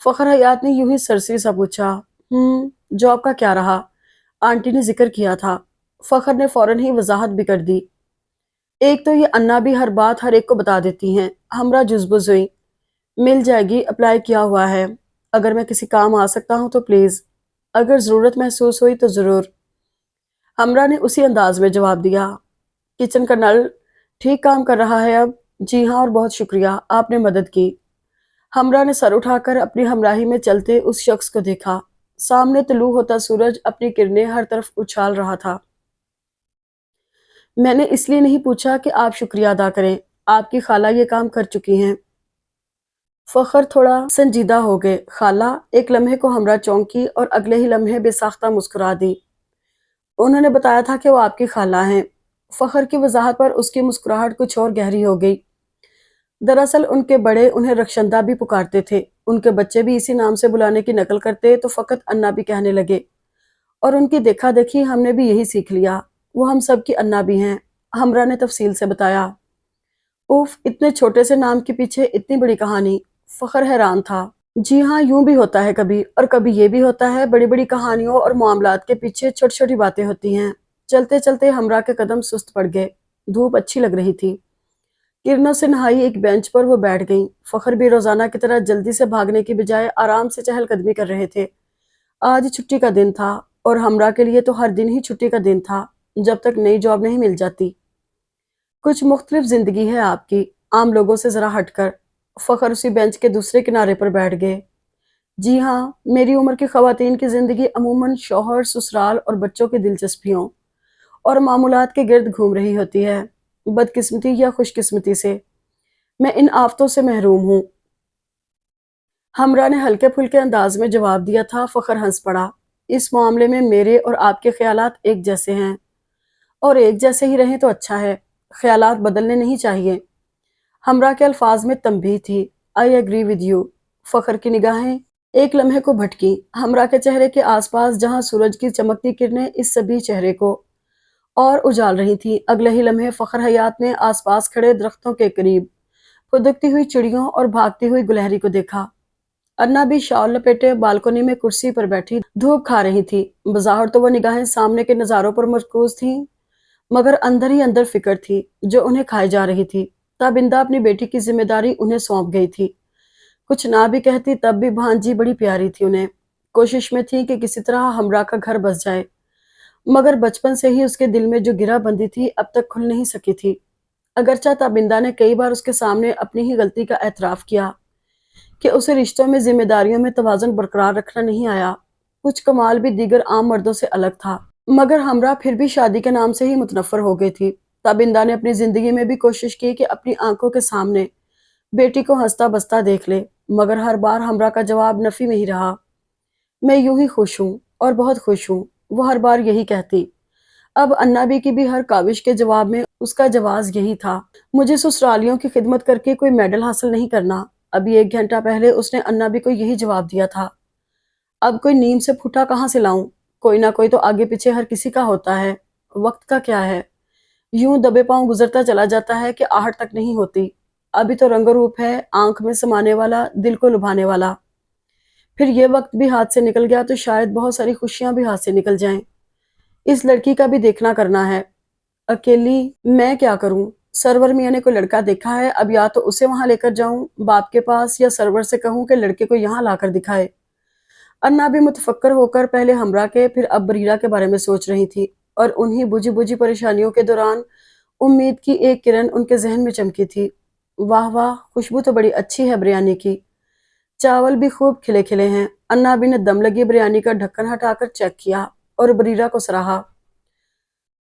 فخر حیات نے یوں ہی سرسری سا پوچھا۔ جاب کا کیا رہا؟ آنٹی نے ذکر کیا تھا۔ فخر نے فوراً ہی وضاحت بھی کر دی۔ ایک تو یہ انا بھی ہر بات ہر ایک کو بتا دیتی ہیں۔ ہمراہ جزبز ہوئی۔ مل جائے گی، اپلائی کیا ہوا ہے۔ اگر میں کسی کام آ سکتا ہوں تو پلیز، اگر ضرورت محسوس ہوئی تو ضرور۔ ہمراہ نے اسی انداز میں جواب دیا۔ کچن کا نل ٹھیک کام کر رہا ہے اب؟ جی ہاں، اور بہت شکریہ، آپ نے مدد کی۔ ہمراہ نے سر اٹھا کر اپنی ہمراہی میں چلتے اس شخص کو دیکھا۔ سامنے طلوع ہوتا سورج اپنی کرنیں ہر طرف اچھال رہا تھا۔ میں نے اس لیے نہیں پوچھا کہ آپ شکریہ ادا کریں، آپ کی خالہ یہ کام کر چکی ہیں۔ فخر تھوڑا سنجیدہ ہو گئے۔ خالہ؟ ایک لمحے کو ہمراہ چونکی اور اگلے ہی لمحے بے ساختہ مسکرا دی۔ انہوں نے بتایا تھا کہ وہ آپ کی خالہ ہیں۔ فخر کی وضاحت پر اس کی مسکراہٹ کچھ اور گہری ہو گئی۔ دراصل ان کے بڑے انہیں رخشندہ بھی پکارتے تھے، ان کے بچے بھی اسی نام سے بلانے کی نقل کرتے تو فقط انا بھی کہنے لگے، اور ان کی دیکھا دیکھی ہم نے بھی یہی سیکھ لیا۔ وہ ہم سب کی انا بھی ہیں، ہمراہ نے تفصیل سے بتایا۔ اوف، اتنے چھوٹے سے نام کے پیچھے اتنی بڑی کہانی! فخر حیران تھا۔ جی ہاں، یوں بھی ہوتا ہے کبھی، اور کبھی یہ بھی ہوتا ہے بڑی بڑی کہانیوں اور معاملات کے پیچھے چھوٹی چھوٹی باتیں ہوتی ہیں۔ چلتے چلتے ہمراہ کے قدم سست پڑ گئے۔ دھوپ اچھی لگ رہی تھی۔ کرنوں سے نہائی ایک بینچ پر وہ بیٹھ گئیں۔ فخر بھی روزانہ کی طرح جلدی سے بھاگنے کی بجائے آرام سے چہل قدمی کر رہے تھے۔ آج چھٹی کا دن تھا، اور ہمراہ کے لیے تو ہر دن ہی چھٹی کا دن تھا جب تک نئی جاب نہیں مل جاتی۔ کچھ مختلف زندگی ہے آپ کی، عام لوگوں سے ذرا ہٹ کر۔ فخر اسی بینچ کے دوسرے کنارے پر بیٹھ گئے۔ جی ہاں، میری عمر کی خواتین کی زندگی عموماً شوہر، سسرال اور بچوں کی دلچسپیوں اور معمولات کے گرد گھوم رہی ہوتی ہے۔ بدقسمتی یا خوش قسمتی سے میں ان آفتوں سے محروم ہوں۔ ہمراہ نے ہلکے پھلکے انداز میں جواب دیا تھا۔ فخر ہنس پڑا۔ اس معاملے میں میرے اور آپ کے خیالات ایک جیسے ہیں، اور ایک جیسے ہی رہیں تو اچھا ہے۔ خیالات بدلنے نہیں چاہیے۔ ہمراہ کے الفاظ میں تنبیہ تھی۔ I agree with you. فخر کی نگاہیں ایک لمحے کو بھٹکی۔ ہمراہ کے چہرے کے آس پاس جہاں سورج کی چمکتی کرنیں اس سبھی چہرے کو اور اجال رہی تھیں، اگلے ہی لمحے فخر حیات نے آس پاس کھڑے درختوں کے قریب پھدکتی ہوئی چڑیوں اور بھاگتی ہوئی گلہری کو دیکھا۔ انا بھی شال لپیٹے بالکنی میں کرسی پر بیٹھی دھوپ کھا رہی تھی۔ بظاہر تو وہ نگاہیں سامنے کے نظاروں پر مرکوز تھیں، مگر اندر ہی اندر فکر تھی جو انہیں کھائے جا رہی تھی۔ تابندہ اپنی بیٹی کی ذمہ داری انہیں سونپ گئی تھی۔ کچھ نہ بھی کہتی تب بھی بھانجی بڑی پیاری تھی انہیں۔ کوشش میں تھی کہ کسی طرح ہمراہ کا گھر بس جائے، مگر بچپن سے ہی اس کے دل میں جو گرہ بندی تھی اب تک کھل نہیں سکی تھی۔ اگرچہ تابندہ نے کئی بار اس کے سامنے اپنی ہی غلطی کا اعتراف کیا کہ اسے رشتوں میں ذمہ داریوں میں توازن برقرار رکھنا نہیں آیا، کچھ کمال بھی دیگر عام مردوں سے الگ تھا، مگر ہمراہ پھر بھی شادی کے نام سے ہی متنفر ہو گئی تھی۔ تابندہ نے اپنی زندگی میں بھی کوشش کی کہ اپنی آنکھوں کے سامنے بیٹی کو ہنستا بستا دیکھ لے، مگر ہر بار ہمراہ کا جواب نفی میں ہی رہا۔ میں یوں ہی خوش ہوں، اور بہت خوش ہوں، وہ ہر بار یہی کہتی۔ اب انا بی کی بھی ہر کاوش کے جواب میں اس کا جواز یہی تھا۔ مجھے سسرالیوں کی خدمت کر کے کوئی میڈل حاصل نہیں کرنا۔ ابھی 1 گھنٹہ پہلے اس نے انا بی کو یہی جواب دیا تھا۔ اب کوئی نیم سے پھوٹا کہاں سے لاؤں؟ کوئی نہ کوئی تو آگے پیچھے ہر کسی کا ہوتا ہے۔ وقت کا کیا ہے؟ یوں دبے پاؤں گزرتا چلا جاتا ہے کہ آہٹ تک نہیں ہوتی۔ ابھی تو رنگ و روپ ہے، آنکھ میں سمانے والا، دل کو لبھانے والا۔ پھر یہ وقت بھی ہاتھ سے نکل گیا تو شاید بہت ساری خوشیاں بھی ہاتھ سے نکل جائیں۔ اس لڑکی کا بھی دیکھنا کرنا ہے۔ اکیلی میں کیا کروں؟ سرور میاں نے کوئی لڑکا دیکھا ہے، اب یا تو اسے وہاں لے کر جاؤں باپ کے پاس، یا سرور سے کہوں کہ لڑکے کو یہاں لا کر دکھائے۔ انا بھی متفکر ہو کر پہلے ہمراہ کے پھر اب بریرہ کے بارے میں سوچ رہی تھی، اور انہی بجھی بجھی پریشانیوں کے دوران امید کی ایک کرن ان کے ذہن میں چمکی تھی۔ واہ واہ، خوشبو تو بڑی اچھی ہے بریانی کی، چاول بھی خوب کھلے کھلے ہیں۔ انا بھی نے دم لگی بریانی کا ڈھکن ہٹا کر چیک کیا اور بریرہ کو سراہا۔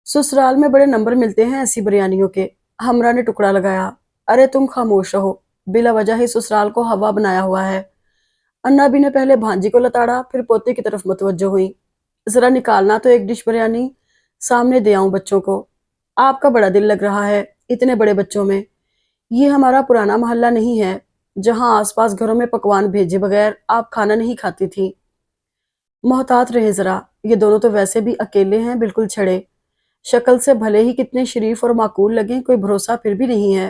سسرال میں بڑے نمبر ملتے ہیں ایسی بریانیوں کے۔ ہمراہ نے ٹکڑا لگایا۔ ارے تم خاموش رہو، بلا وجہ ہی سسرال کو ہوا بنایا ہوا ہے۔ انا بھی نے پہلے بھانجی کو لتاڑا، پھر پوتے کی طرف متوجہ ہوئی۔ ذرا نکالنا تو ایک ڈش بریانی، سامنے دے آؤں بچوں کو۔ آپ کا بڑا دل لگ رہا ہے اتنے بڑے بچوں میں۔ یہ ہمارا پرانا محلہ نہیں ہے جہاں آس پاس گھروں میں پکوان بھیجے بغیر آپ کھانا نہیں کھاتی تھی۔ محتاط رہیں ذرا، یہ دونوں تو ویسے بھی اکیلے ہیں، بالکل چھڑے۔ شکل سے بھلے ہی کتنے شریف اور معقول لگیں، کوئی بھروسہ پھر بھی نہیں ہے۔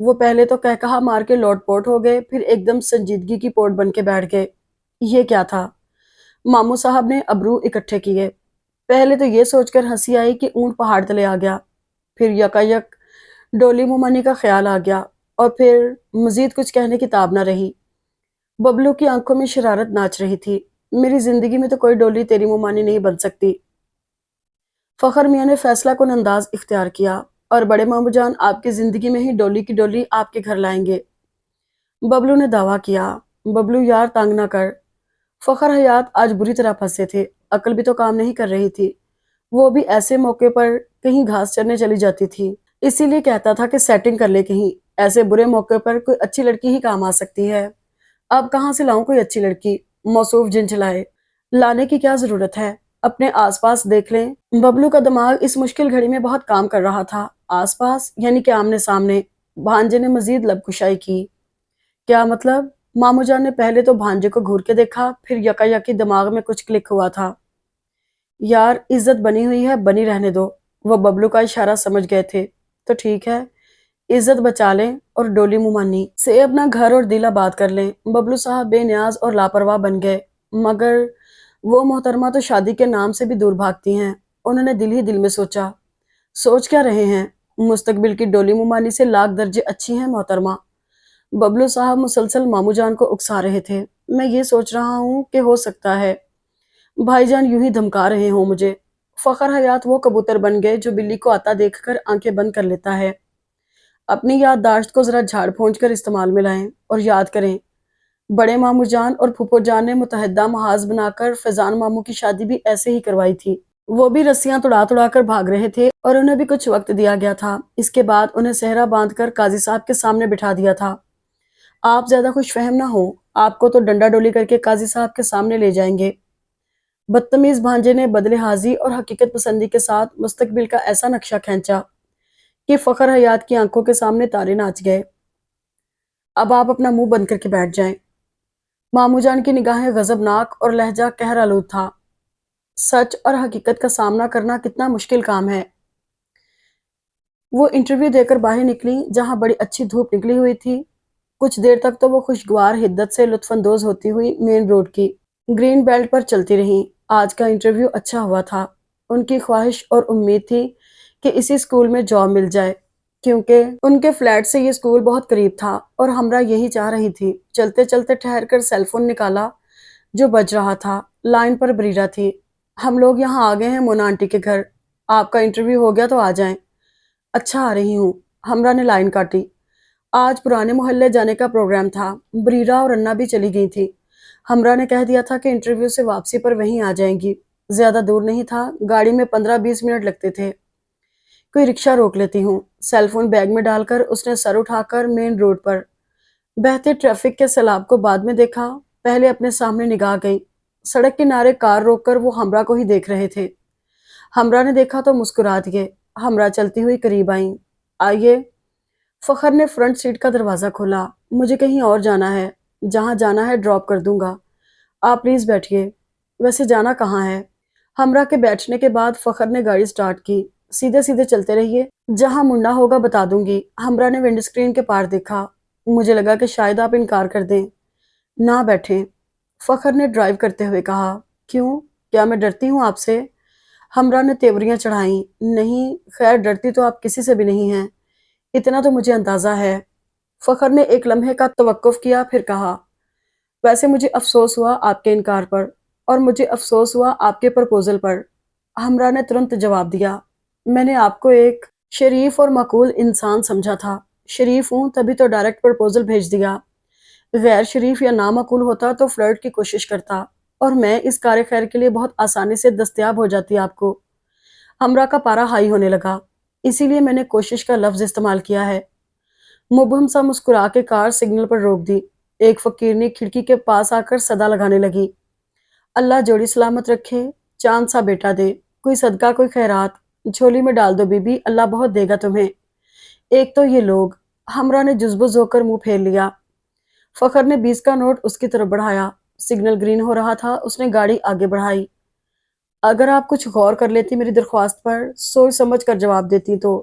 وہ پہلے تو کہا مار کے لوٹ پوٹ ہو گئے، پھر ایک دم سنجیدگی کی پوٹ بن کے بیٹھ گئے۔ یہ کیا تھا؟ ماموں صاحب نے ابرو اکٹھے کیے۔ پہلے تو یہ سوچ کر ہنسی آئی کہ اونٹ پہاڑ تلے آ گیا، پھر یکایک ڈولی ممانی کا خیال آ گیا، اور پھر مزید کچھ کہنے کی تاب نہ رہی۔ ببلو کی آنکھوں میں شرارت ناچ رہی تھی۔ میری زندگی میں تو کوئی ڈولی تیری ممانی نہیں بن سکتی۔ فخر میاں نے فیصلہ کن انداز اختیار کیا، اور بڑے مامو جان آپ کی زندگی میں ہی ڈولی کی ڈولی آپ کے گھر لائیں گے۔ ببلو نے دعویٰ کیا۔ ببلو یار تنگ نہ کر۔ فخر حیات آج بری طرح پھنسے تھے، عقل بھی تو کام نہیں کر رہی تھی۔ وہ بھی ایسے موقع پر کہیں گھاس چرنے چلی جاتی تھی، اسی لیے کہتا تھا کہ سیٹنگ کر لے کہیں، ایسے برے موقع پر کوئی اچھی لڑکی ہی کام آ سکتی ہے۔ اب کہاں سے لاؤں کوئی اچھی لڑکی؟ موصوف جن چلائے۔ لانے کی کیا ضرورت ہے؟ اپنے آس پاس دیکھ لیں۔ ببلو کا دماغ اس مشکل گھڑی میں بہت کام کر رہا تھا۔ آس پاس یعنی کہ آمنے سامنے؟ بھانجے نے مزید لب کشائی کی۔ کیا مطلب؟ مامو جان نے پہلے تو بھانجے کو گھور کے دیکھا، پھر یکایک دماغ میں کچھ کلک ہوا تھا۔ یار عزت بنی ہوئی ہے، بنی رہنے دو۔ وہ ببلو کا اشارہ سمجھ گئے تھے۔ تو ٹھیک ہے، عزت بچا لیں اور ڈولی ممانی سے اپنا گھر اور دل آباد کر لیں۔ ببلو صاحب بے نیاز اور لاپرواہ بن گئے، مگر وہ محترمہ تو شادی کے نام سے بھی دور بھاگتی ہیں۔ انہوں نے دل ہی دل میں سوچا۔ سوچ کیا رہے ہیں؟ مستقبل کی ڈولی ممانی سے لاکھ درجے اچھی ہیں محترمہ۔ ببلو صاحب مسلسل مامو جان کو اکسا رہے تھے۔ میں یہ سوچ رہا ہوں کہ ہو سکتا ہے بھائی جان یوں ہی دھمکا رہے ہوں مجھے۔ فخر حیات وہ کبوتر بن گئے جو بلی کو آتا دیکھ کر آنکھیں بند کر لیتا ہے۔ اپنی یادداشت کو ذرا جھاڑ پھونچ کر استعمال میں لائیں اور یاد کریں، بڑے مامو جان اور پھپھو جان نے متحدہ محاذ بنا کر فیضان ماموں کی شادی بھی ایسے ہی کروائی تھی۔ وہ بھی رسیاں توڑا توڑا کر بھاگ رہے تھے اور انہیں بھی کچھ وقت دیا گیا تھا۔ اس کے بعد انہیں صحرا باندھ کر قاضی صاحب کے سامنے بٹھا دیا تھا۔ آپ زیادہ خوش فہم نہ ہوں، آپ کو تو ڈنڈا ڈولی کر کے قاضی صاحب کے سامنے لے جائیں گے۔ بدتمیز بھانجے نے بدلحاظی اور حقیقت پسندی کے ساتھ مستقبل کا ایسا نقشہ کھینچا کہ فخر حیات کی آنکھوں کے سامنے تارے ناچ گئے۔ اب آپ اپنا منہ بند کر کے بیٹھ جائیں۔ مامو جان کی نگاہیں غضبناک اور لہجہ قہر آلود تھا۔ سچ اور حقیقت کا سامنا کرنا کتنا مشکل کام ہے۔ وہ انٹرویو دے کر باہر نکلی جہاں بڑی اچھی دھوپ نکلی ہوئی تھی۔ کچھ دیر تک تو وہ خوشگوار حدت سے لطف اندوز ہوتی ہوئی مین روڈ کی گرین بیلٹ پر چلتی رہیں۔ آج کا انٹرویو اچھا ہوا تھا۔ ان کی خواہش اور امید تھی کہ اسی سکول میں جاب مل جائے، کیونکہ ان کے فلیٹ سے یہ سکول بہت قریب تھا اور ہمراہ یہی چاہ رہی تھی۔ چلتے چلتے ٹھہر کر سیل فون نکالا جو بج رہا تھا۔ لائن پر بریرہ تھی۔ ہم لوگ یہاں آ گئے ہیں مونا آنٹی کے گھر، آپ کا انٹرویو ہو گیا تو آ جائیں۔ اچھا آ رہی ہوں، ہمراہ نے لائن کاٹی۔ آج پرانے محلے جانے کا پروگرام تھا، بریرہ اور انا بھی چلی گئی تھی۔ ہمراہ نے کہہ دیا تھا کہ انٹرویو سے واپسی پر وہیں آ جائیں گی۔ زیادہ دور نہیں تھا، گاڑی میں 15-20 منٹ لگتے تھے۔ کوئی رکشہ روک لیتی ہوں۔ سیل فون بیگ میں ڈال کر اس نے سر اٹھا کر مین روڈ پر بہتے ٹریفک کے سیلاب کو بعد میں دیکھا، پہلے اپنے سامنے نگاہ گئی۔ سڑک کنارے کار روک کر وہ ہمراہ کو ہی دیکھ رہے تھے۔ ہمراہ نے دیکھا تو مسکرا دیے۔ ہمراہ چلتی ہوئی قریب آئیں۔ آئیے۔ فخر نے فرنٹ سیٹ کا دروازہ کھولا۔ مجھے کہیں اور جانا ہے، جہاں جانا ہے ڈراپ کر دوں گا، آپ پلیز بیٹھیے۔ ویسے جانا کہاں ہے؟ ہمراہ کے بیٹھنے کے بعد فخر نے گاڑی سٹارٹ کی۔ سیدھے سیدھے چلتے رہیے، جہاں مڑنا ہوگا بتا دوں گی۔ ہمراہ نے ونڈو اسکرین کے پار دیکھا۔ مجھے لگا کہ شاید آپ انکار کر دیں۔ نہ بیٹھیں، فخر نے ڈرائیو کرتے ہوئے کہا۔ کیوں؟ کیا میں ڈرتی ہوں آپ سے؟ ہمراہ نے تیوریاں چڑھائیں۔ نہیں، خیر ڈرتی تو آپ کسی سے بھی نہیں ہیں، اتنا تو مجھے اندازہ ہے۔ فخر نے ایک لمحے کا توقف کیا، پھر کہا، ویسے مجھے افسوس ہوا آپ کے انکار پر، اور مجھے افسوس ہوا آپ کے پرپوزل پر۔ ہمراہ نے ترنت جواب دیا، میں نے آپ کو ایک شریف اور معقول انسان سمجھا تھا۔ شریف ہوں تبھی تو ڈائریکٹ پرپوزل بھیج دیا۔ غیر شریف یا نامعقول ہوتا تو فلرٹ کی کوشش کرتا، اور میں اس کار خیر کے لیے بہت آسانی سے دستیاب ہو جاتی آپ کو۔ ہمراہ کا پارا ہائی ہونے لگا، اسی لیے میں نے کوشش کا لفظ استعمال کیا ہے۔ مبہم سا مسکرا کے کار سگنل پر روک دی۔ ایک فقیرنی کھڑکی کے پاس آ کر صدا لگانے لگی، اللہ جوڑی سلامت رکھے، چاند سا بیٹا دے، کوئی صدقہ کوئی خیرات جھولی میں ڈال دو بی بی، اللہ بہت دے گا تمہیں۔ ایک تو یہ لوگ۔ ہمراہ نے جزبز ہو کر منہ پھیر لیا۔ فخر نے 20 کا نوٹ اس کی طرف بڑھایا۔ سگنل گرین ہو رہا تھا، اس نے گاڑی آگے بڑھائی۔ اگر آپ کچھ غور کر لیتی میری درخواست پر، سوچ سمجھ کر جواب دیتی تو۔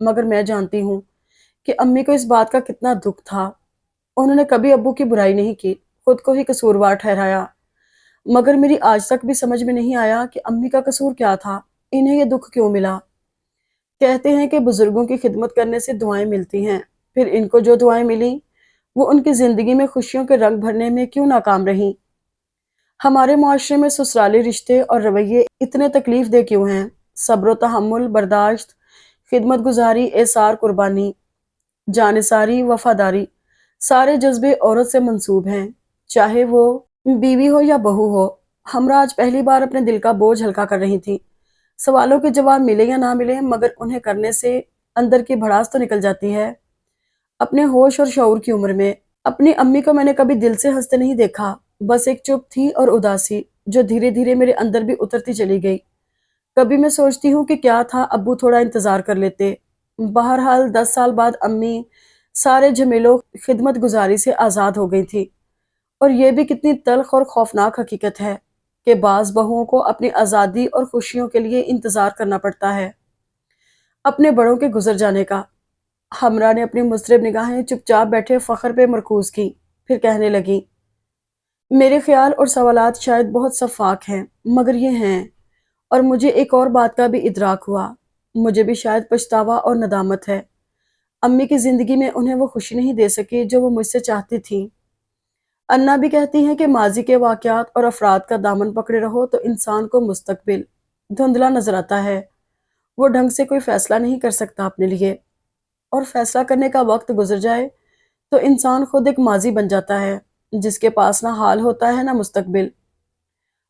مگر میں جانتی ہوں کہ امی کو اس بات کا کتنا دکھ تھا۔ انہوں نے کبھی ابو کی برائی نہیں کی، خود کو ہی قصوروار ٹھہرایا، مگر میری آج تک بھی سمجھ میں نہیں آیا کہ امی کا قصور کیا تھا، انہیں یہ دکھ کیوں ملا۔ کہتے ہیں کہ بزرگوں کی خدمت کرنے سے دعائیں ملتی ہیں، پھر ان کو جو دعائیں ملیں وہ ان کی زندگی میں خوشیوں کے رنگ بھرنے میں کیوں ناکام رہیں۔ ہمارے معاشرے میں سسرالی رشتے اور رویے اتنے تکلیف دہ کیوں ہیں؟ صبر و تحمل، برداشت، خدمت گزاری، ایثار، قربانی، جانثاری، وفاداری، سارے جذبے عورت سے منسوب ہیں، چاہے وہ بیوی ہو یا بہو ہو۔ ہمراہ آج پہلی بار اپنے دل کا بوجھ ہلکا کر رہی تھی۔ سوالوں کے جواب ملے یا نہ ملے، مگر انہیں کرنے سے اندر کی بھڑاس تو نکل جاتی ہے۔ اپنے ہوش اور شعور کی عمر میں اپنی امی کو میں نے کبھی دل سے ہنستے نہیں دیکھا، بس ایک چپ تھی اور اداسی جو دھیرے دھیرے میرے اندر بھی اترتی چلی گئی۔ کبھی میں سوچتی ہوں کہ کیا تھا ابو تھوڑا انتظار کر لیتے۔ بہرحال 10 سال بعد امی سارے جھمیلوں خدمت گزاری سے آزاد ہو گئی تھی، اور یہ بھی کتنی تلخ اور خوفناک حقیقت ہے کہ بعض بہوؤں کو اپنی آزادی اور خوشیوں کے لیے انتظار کرنا پڑتا ہے، اپنے بڑوں کے گزر جانے کا۔ ہمراہ نے اپنی مضطرب نگاہیں چپ چاپ بیٹھے فخر پہ مرکوز کی، پھر کہنے لگی، میرے خیال اور سوالات شاید بہت شفاف ہیں، مگر یہ ہیں، اور مجھے ایک اور بات کا بھی ادراک ہوا، مجھے بھی شاید پچھتاوا اور ندامت ہے۔ امی کی زندگی میں انہیں وہ خوشی نہیں دے سکی جو وہ مجھ سے چاہتی تھی۔ انا بھی کہتی ہیں کہ ماضی کے واقعات اور افراد کا دامن پکڑے رہو تو انسان کو مستقبل دھندلا نظر آتا ہے، وہ ڈھنگ سے کوئی فیصلہ نہیں کر سکتا اپنے لیے، اور فیصلہ کرنے کا وقت گزر جائے تو انسان خود ایک ماضی بن جاتا ہے جس کے پاس نہ حال ہوتا ہے نہ مستقبل۔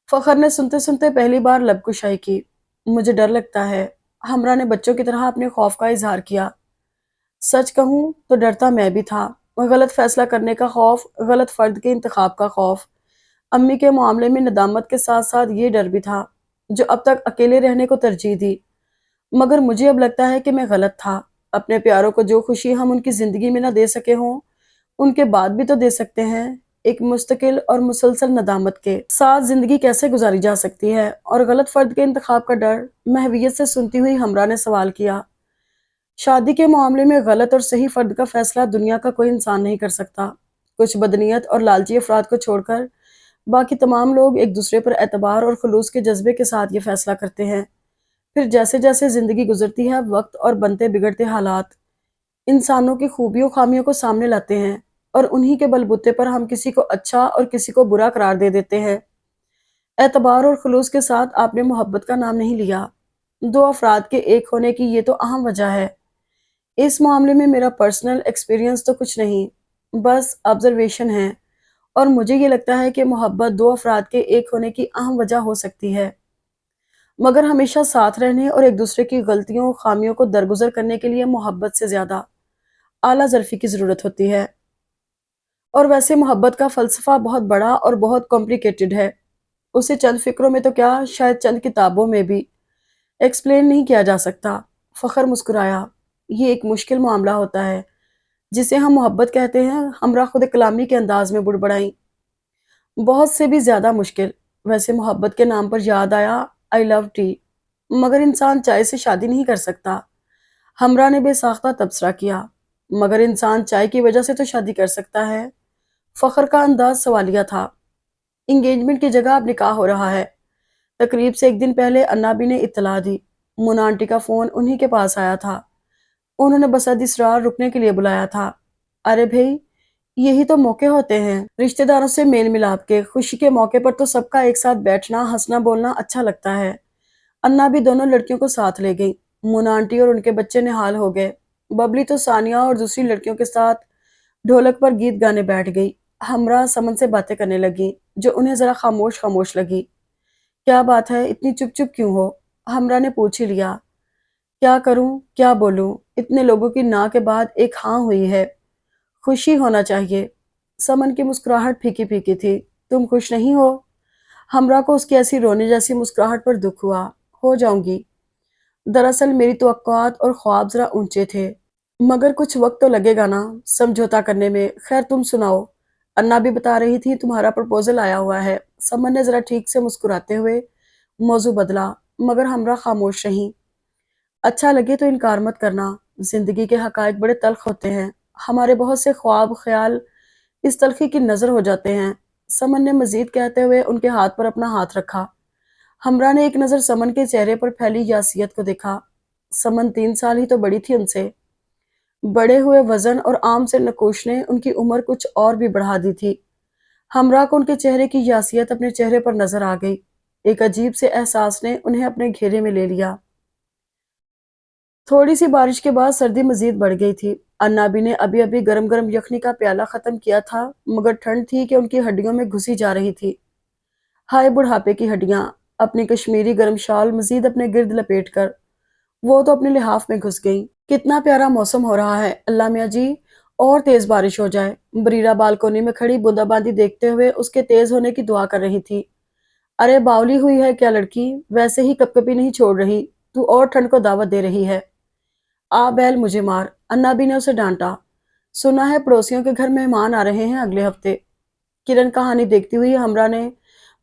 فخر نے سنتے سنتے پہلی بار لب کشائی کی۔ مجھے ڈر لگتا ہے، ہمراہ نے بچوں کی طرح اپنے خوف کا اظہار کیا۔ سچ کہوں تو ڈرتا میں بھی تھا، غلط فیصلہ کرنے کا خوف، غلط فرد کے انتخاب کا خوف، امی کے معاملے میں ندامت کے ساتھ ساتھ یہ ڈر بھی تھا جو اب تک اکیلے رہنے کو ترجیح دی۔ مگر مجھے اب لگتا ہے کہ میں غلط تھا۔ اپنے پیاروں کو جو خوشی ہم ان کی زندگی میں نہ دے سکے ہوں، ان کے بعد بھی تو دے سکتے ہیں۔ ایک مستقل اور مسلسل ندامت کے ساتھ زندگی کیسے گزاری جا سکتی ہے؟ اور غلط فرد کے انتخاب کا ڈر؟ محویت سے سنتی ہوئی ہمراہ نے سوال کیا، شادی کے معاملے میں غلط اور صحیح فرد کا فیصلہ دنیا کا کوئی انسان نہیں کر سکتا۔ کچھ بدنیت اور لالچی افراد کو چھوڑ کر باقی تمام لوگ ایک دوسرے پر اعتبار اور خلوص کے جذبے کے ساتھ یہ فیصلہ کرتے ہیں۔ پھر جیسے جیسے زندگی گزرتی ہے، وقت اور بنتے بگڑتے حالات انسانوں کی خوبیوں خامیوں کو سامنے لاتے ہیں، اور انہی کے بل بوتے پر ہم کسی کو اچھا اور کسی کو برا قرار دے دیتے ہیں۔ اعتبار اور خلوص کے ساتھ آپ نے محبت کا نام نہیں لیا۔ دو افراد کے ایک ہونے کی یہ تو اہم وجہ ہے۔ اس معاملے میں میرا پرسنل ایکسپیرینس تو کچھ نہیں، بس آبزرویشن ہے، اور مجھے یہ لگتا ہے کہ محبت دو افراد کے ایک ہونے کی اہم وجہ ہو سکتی ہے، مگر ہمیشہ ساتھ رہنے اور ایک دوسرے کی غلطیوں خامیوں کو درگزر کرنے کے لیے محبت سے زیادہ اعلیٰ ظرفی کی ضرورت ہوتی ہے۔ اور ویسے محبت کا فلسفہ بہت بڑا اور بہت کمپلیکیٹڈ ہے، اسے چند فکروں میں تو کیا، شاید چند کتابوں میں بھی ایکسپلین نہیں کیا جا سکتا۔ فخر مسکرایا، یہ ایک مشکل معاملہ ہوتا ہے جسے ہم محبت کہتے ہیں، ہمراہ خود کلامی کے انداز میں بڑبڑائیں، بہت سے بھی زیادہ مشکل۔ ویسے محبت کے نام پر یاد آیا آئی لو ٹی، مگر انسان چائے سے شادی نہیں کر سکتا۔ ہمراہ نے بے ساختہ تبصرہ کیا، مگر انسان چائے کی وجہ سے تو شادی کر سکتا ہے۔ فخر کا انداز سوالیہ تھا۔ انگیجمنٹ کی جگہ اب نکاح ہو رہا ہے۔ تقریب سے ایک دن پہلے انا بھی نے اطلاع دی، مونا آنٹی کا فون انہی کے پاس آیا تھا، انہوں نے بسد اسرار رکنے کے لیے بلایا تھا۔ ارے بھئی، یہی تو موقع ہوتے ہیں رشتہ داروں سے میل ملاپ کے، خوشی کے موقع پر تو سب کا ایک ساتھ بیٹھنا، ہنسنا بولنا اچھا لگتا ہے۔ انا بھی دونوں لڑکیوں کو ساتھ لے گئی، مونا آنٹی اور ان کے بچے نہال ہو گئے، ببلی تو ثانیہ اور دوسری لڑکیوں کے ساتھ ڈھولک پر گیت گانے بیٹھ گئی۔ ہمراہ سمن سے باتیں کرنے لگی جو انہیں ذرا خاموش خاموش لگی۔ کیا بات ہے، اتنی چپ چپ کیوں ہو؟ ہمراہ نے پوچھ ہی لیا۔ کیا کروں، کیا بولوں، اتنے لوگوں کی نا کے بعد ایک ہاں ہوئی ہے، خوشی ہونا چاہیے۔ سمن کی مسکراہٹ پھیکی پھیکی تھی۔ تم خوش نہیں ہو؟ ہمراہ کو اس کی ایسی رونے جیسی مسکراہٹ پر دکھ ہوا۔ ہو جاؤں گی، دراصل میری توقعات اور خواب ذرا اونچے تھے، مگر کچھ وقت تو لگے گا نا سمجھوتا کرنے میں۔ خیر تم سناؤ، انا بھی بتا رہی تھی تمہارا پرپوزل آیا ہوا ہے۔ سمن نے ذرا ٹھیک سے مسکراتے ہوئے موضوع بدلا، مگر ہمراہ خاموش رہیں۔ اچھا لگے تو انکار مت کرنا، زندگی کے حقائق بڑے تلخ ہوتے ہیں، ہمارے بہت سے خواب خیال اس تلخی کی نظر ہو جاتے ہیں۔ سمن نے مزید کہتے ہوئے ان کے ہاتھ پر اپنا ہاتھ رکھا۔ ہمراہ نے ایک نظر سمن کے چہرے پر پھیلی یاسیت کو دیکھا۔ سمن 3 سال ہی تو بڑی تھی ان سے۔ بڑے ہوئے وزن اور عام سے نقوش نے ان کی عمر کچھ اور بھی بڑھا دی تھی۔ ہمراہ کو ان کے چہرے کی یاسیت اپنے چہرے پر نظر آ گئی۔ ایک عجیب سے احساس نے انہیں اپنے گھیرے میں لے لیا۔ تھوڑی سی بارش کے بعد سردی مزید بڑھ گئی تھی۔ انابی نے ابھی ابھی گرم گرم یخنی کا پیالہ ختم کیا تھا، مگر ٹھنڈ تھی کہ ان کی ہڈیوں میں گھسی جا رہی تھی۔ ہائے بڑھاپے کی ہڈیاں! اپنی کشمیری گرم شال مزید اپنے گرد لپیٹ کر وہ تو اپنے لحاف میں گھس گئی۔ کتنا پیارا موسم ہو رہا ہے، اللہ میاں جی، اور تیز بارش ہو جائے۔ بریرہ بالکونی میں کھڑی بوندا باندی دیکھتے ہوئے اس کے تیز ہونے کی دعا کر رہی تھی۔ ارے باولی ہوئی ہے کیا لڑکی، ویسے ہی کپ کپی نہیں چھوڑ رہی، تو اور ٹھنڈ کو دعوت دے رہی ہے۔ آ بیل مجھے مار، انابی نے اسے ڈانٹا۔ سنا ہے پڑوسیوں کے گھر مہمان آ رہے ہیں اگلے ہفتے۔ کرن کہانی دیکھتی ہوئی ہمراہ نے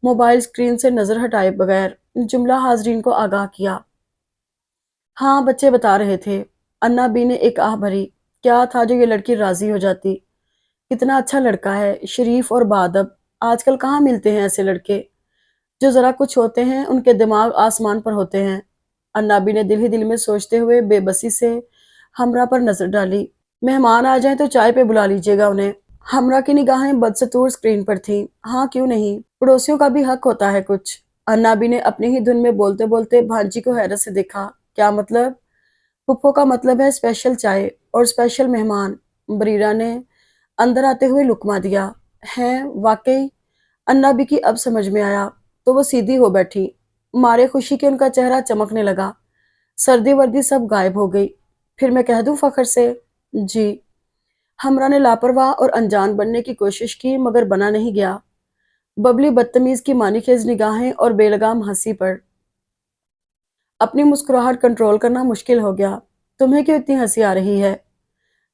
موبائل اسکرین سے نظر ہٹائے بغیر جملہ حاضرین کو آگاہ کیا۔ ہاں بچے بتا رہے تھے۔ انابی نے ایک آہ بھری۔ کیا تھا جو یہ لڑکی راضی ہو جاتی۔ کتنا اچھا لڑکا ہے، شریف اور باادب۔ آج کل کہاں ملتے ہیں ایسے لڑکے جو ذرا کچھ ہوتے ہیں، ان کے دماغ آسمان پر ہوتے ہیں۔ انابی نے دل ہی دل میں سوچتے ہوئے بے بسی سے ہمراہ پر نظر ڈالی۔ مہمان آ جائیں تو چائے پہ بلا لیجیے گا انہیں۔ ہمراہ کی نگاہیں بدستور اسکرین پر تھیں۔ ہاں کیوں نہیں، پڑوسیوں کا بھی حق ہوتا ہے کچھ۔ انابی نے اپنی ہی دھن میں بولتے بولتے بھانجی کو حیرت سے دیکھا۔ کیا مطلب؟ پھپھو کا مطلب ہے اسپیشل چائے اور اسپیشل مہمان۔ بریرہ نے اندر آتے ہوئے لقمہ دیا۔ ہیں واقعی؟ انابی کی اب سمجھ میں آیا تو وہ سیدھی ہو بیٹھی۔ مارے خوشی کے ان کا چہرہ چمکنے لگا۔ سردی وردی سب غائب ہو گئی۔ پھر میں کہہ دوں فخر سے؟ جی۔ ہمراہ نے لاپرواہ اور انجان بننے کی کوشش کی مگر بنا نہیں گیا۔ ببلی بدتمیز کی مانی خیز نگاہیں اور بے لگام ہنسی پر اپنی مسکراہٹ کنٹرول کرنا مشکل ہو گیا۔ تمہیں کیوں اتنی ہنسی آ رہی ہے؟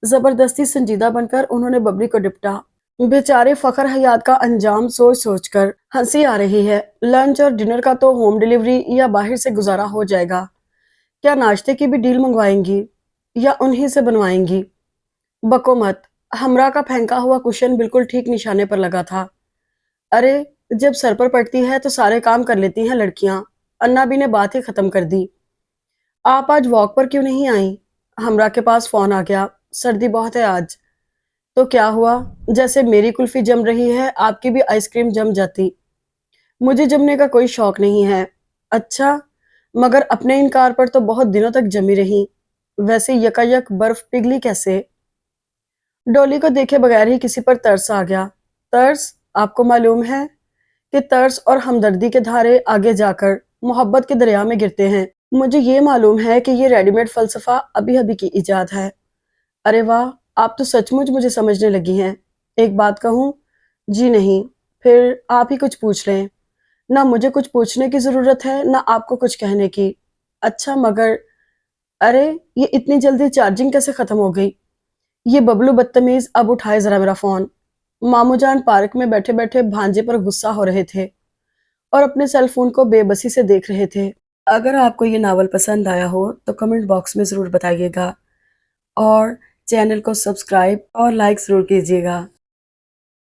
زبردستی سنجیدہ بن کر انہوں نے ببلی کو ڈپٹا۔ بیچارے فخر حیات کا انجام سوچ سوچ کر ہنسی آ رہی ہے۔ لنچ اور ڈنر کا تو ہوم ڈیلیوری یا باہر سے گزارا ہو جائے گا۔ کیا ناشتے کی بھی ڈیل منگوائیں گی یا انہی سے بنوائیں گی؟ بکو مت۔ ہمراہ کا پھینکا ہوا کشن بالکل ٹھیک نشانے پر لگا تھا۔ ارے جب سر پر پڑتی ہے تو سارے کام کر لیتی ہیں لڑکیاں۔ انابی نے بات ہی ختم کر دی۔ آپ آج واک پر کیوں نہیں آئیں؟ ہمراہ کے پاس فون آ گیا۔ سردی بہت ہے آج۔ تو کیا ہوا؟ جیسے میری کلفی جم رہی ہے آپ کی بھی آئس کریم جم جاتی۔ مجھے جمنے کا کوئی شوق نہیں ہے۔ اچھا، مگر اپنے انکار پر تو بہت دنوں تک جمی رہی۔ ویسے یکایک برف پگھلی کیسے؟ ڈولی کو دیکھے بغیر ہی کسی پر ترس آ گیا۔ ترس؟ آپ کو معلوم ہے کہ ترس اور ہمدردی کے دھارے آگے جا کر محبت کے دریا میں گرتے ہیں۔ مجھے یہ معلوم ہے کہ یہ ریڈی میڈ فلسفہ ابھی ابھی کی ایجاد ہے۔ ارے واہ، آپ تو سچ مچ مجھے سمجھنے لگی ہیں۔ ایک بات کہوں؟ جی نہیں، پھر آپ ہی کچھ پوچھ لیں۔ نہ مجھے کچھ پوچھنے کی ضرورت ہے نہ آپ کو کچھ کہنے کی۔ اچھا مگر ارے یہ اتنی جلدی چارجنگ کیسے ختم ہو گئی؟ یہ ببلو بدتمیز اب اٹھائے ذرا میرا فون۔ ماموں جان پارک میں بیٹھے بیٹھے بھانجے پر غصہ ہو رہے تھے اور اپنے سیل فون کو بے بسی سے دیکھ رہے تھے۔ اگر آپ کو یہ ناول پسند آیا ہو تو کمنٹ باکس میں ضرور بتائیے گا اور چینل کو سبسکرائب اور لائک ضرور کیجیے گا۔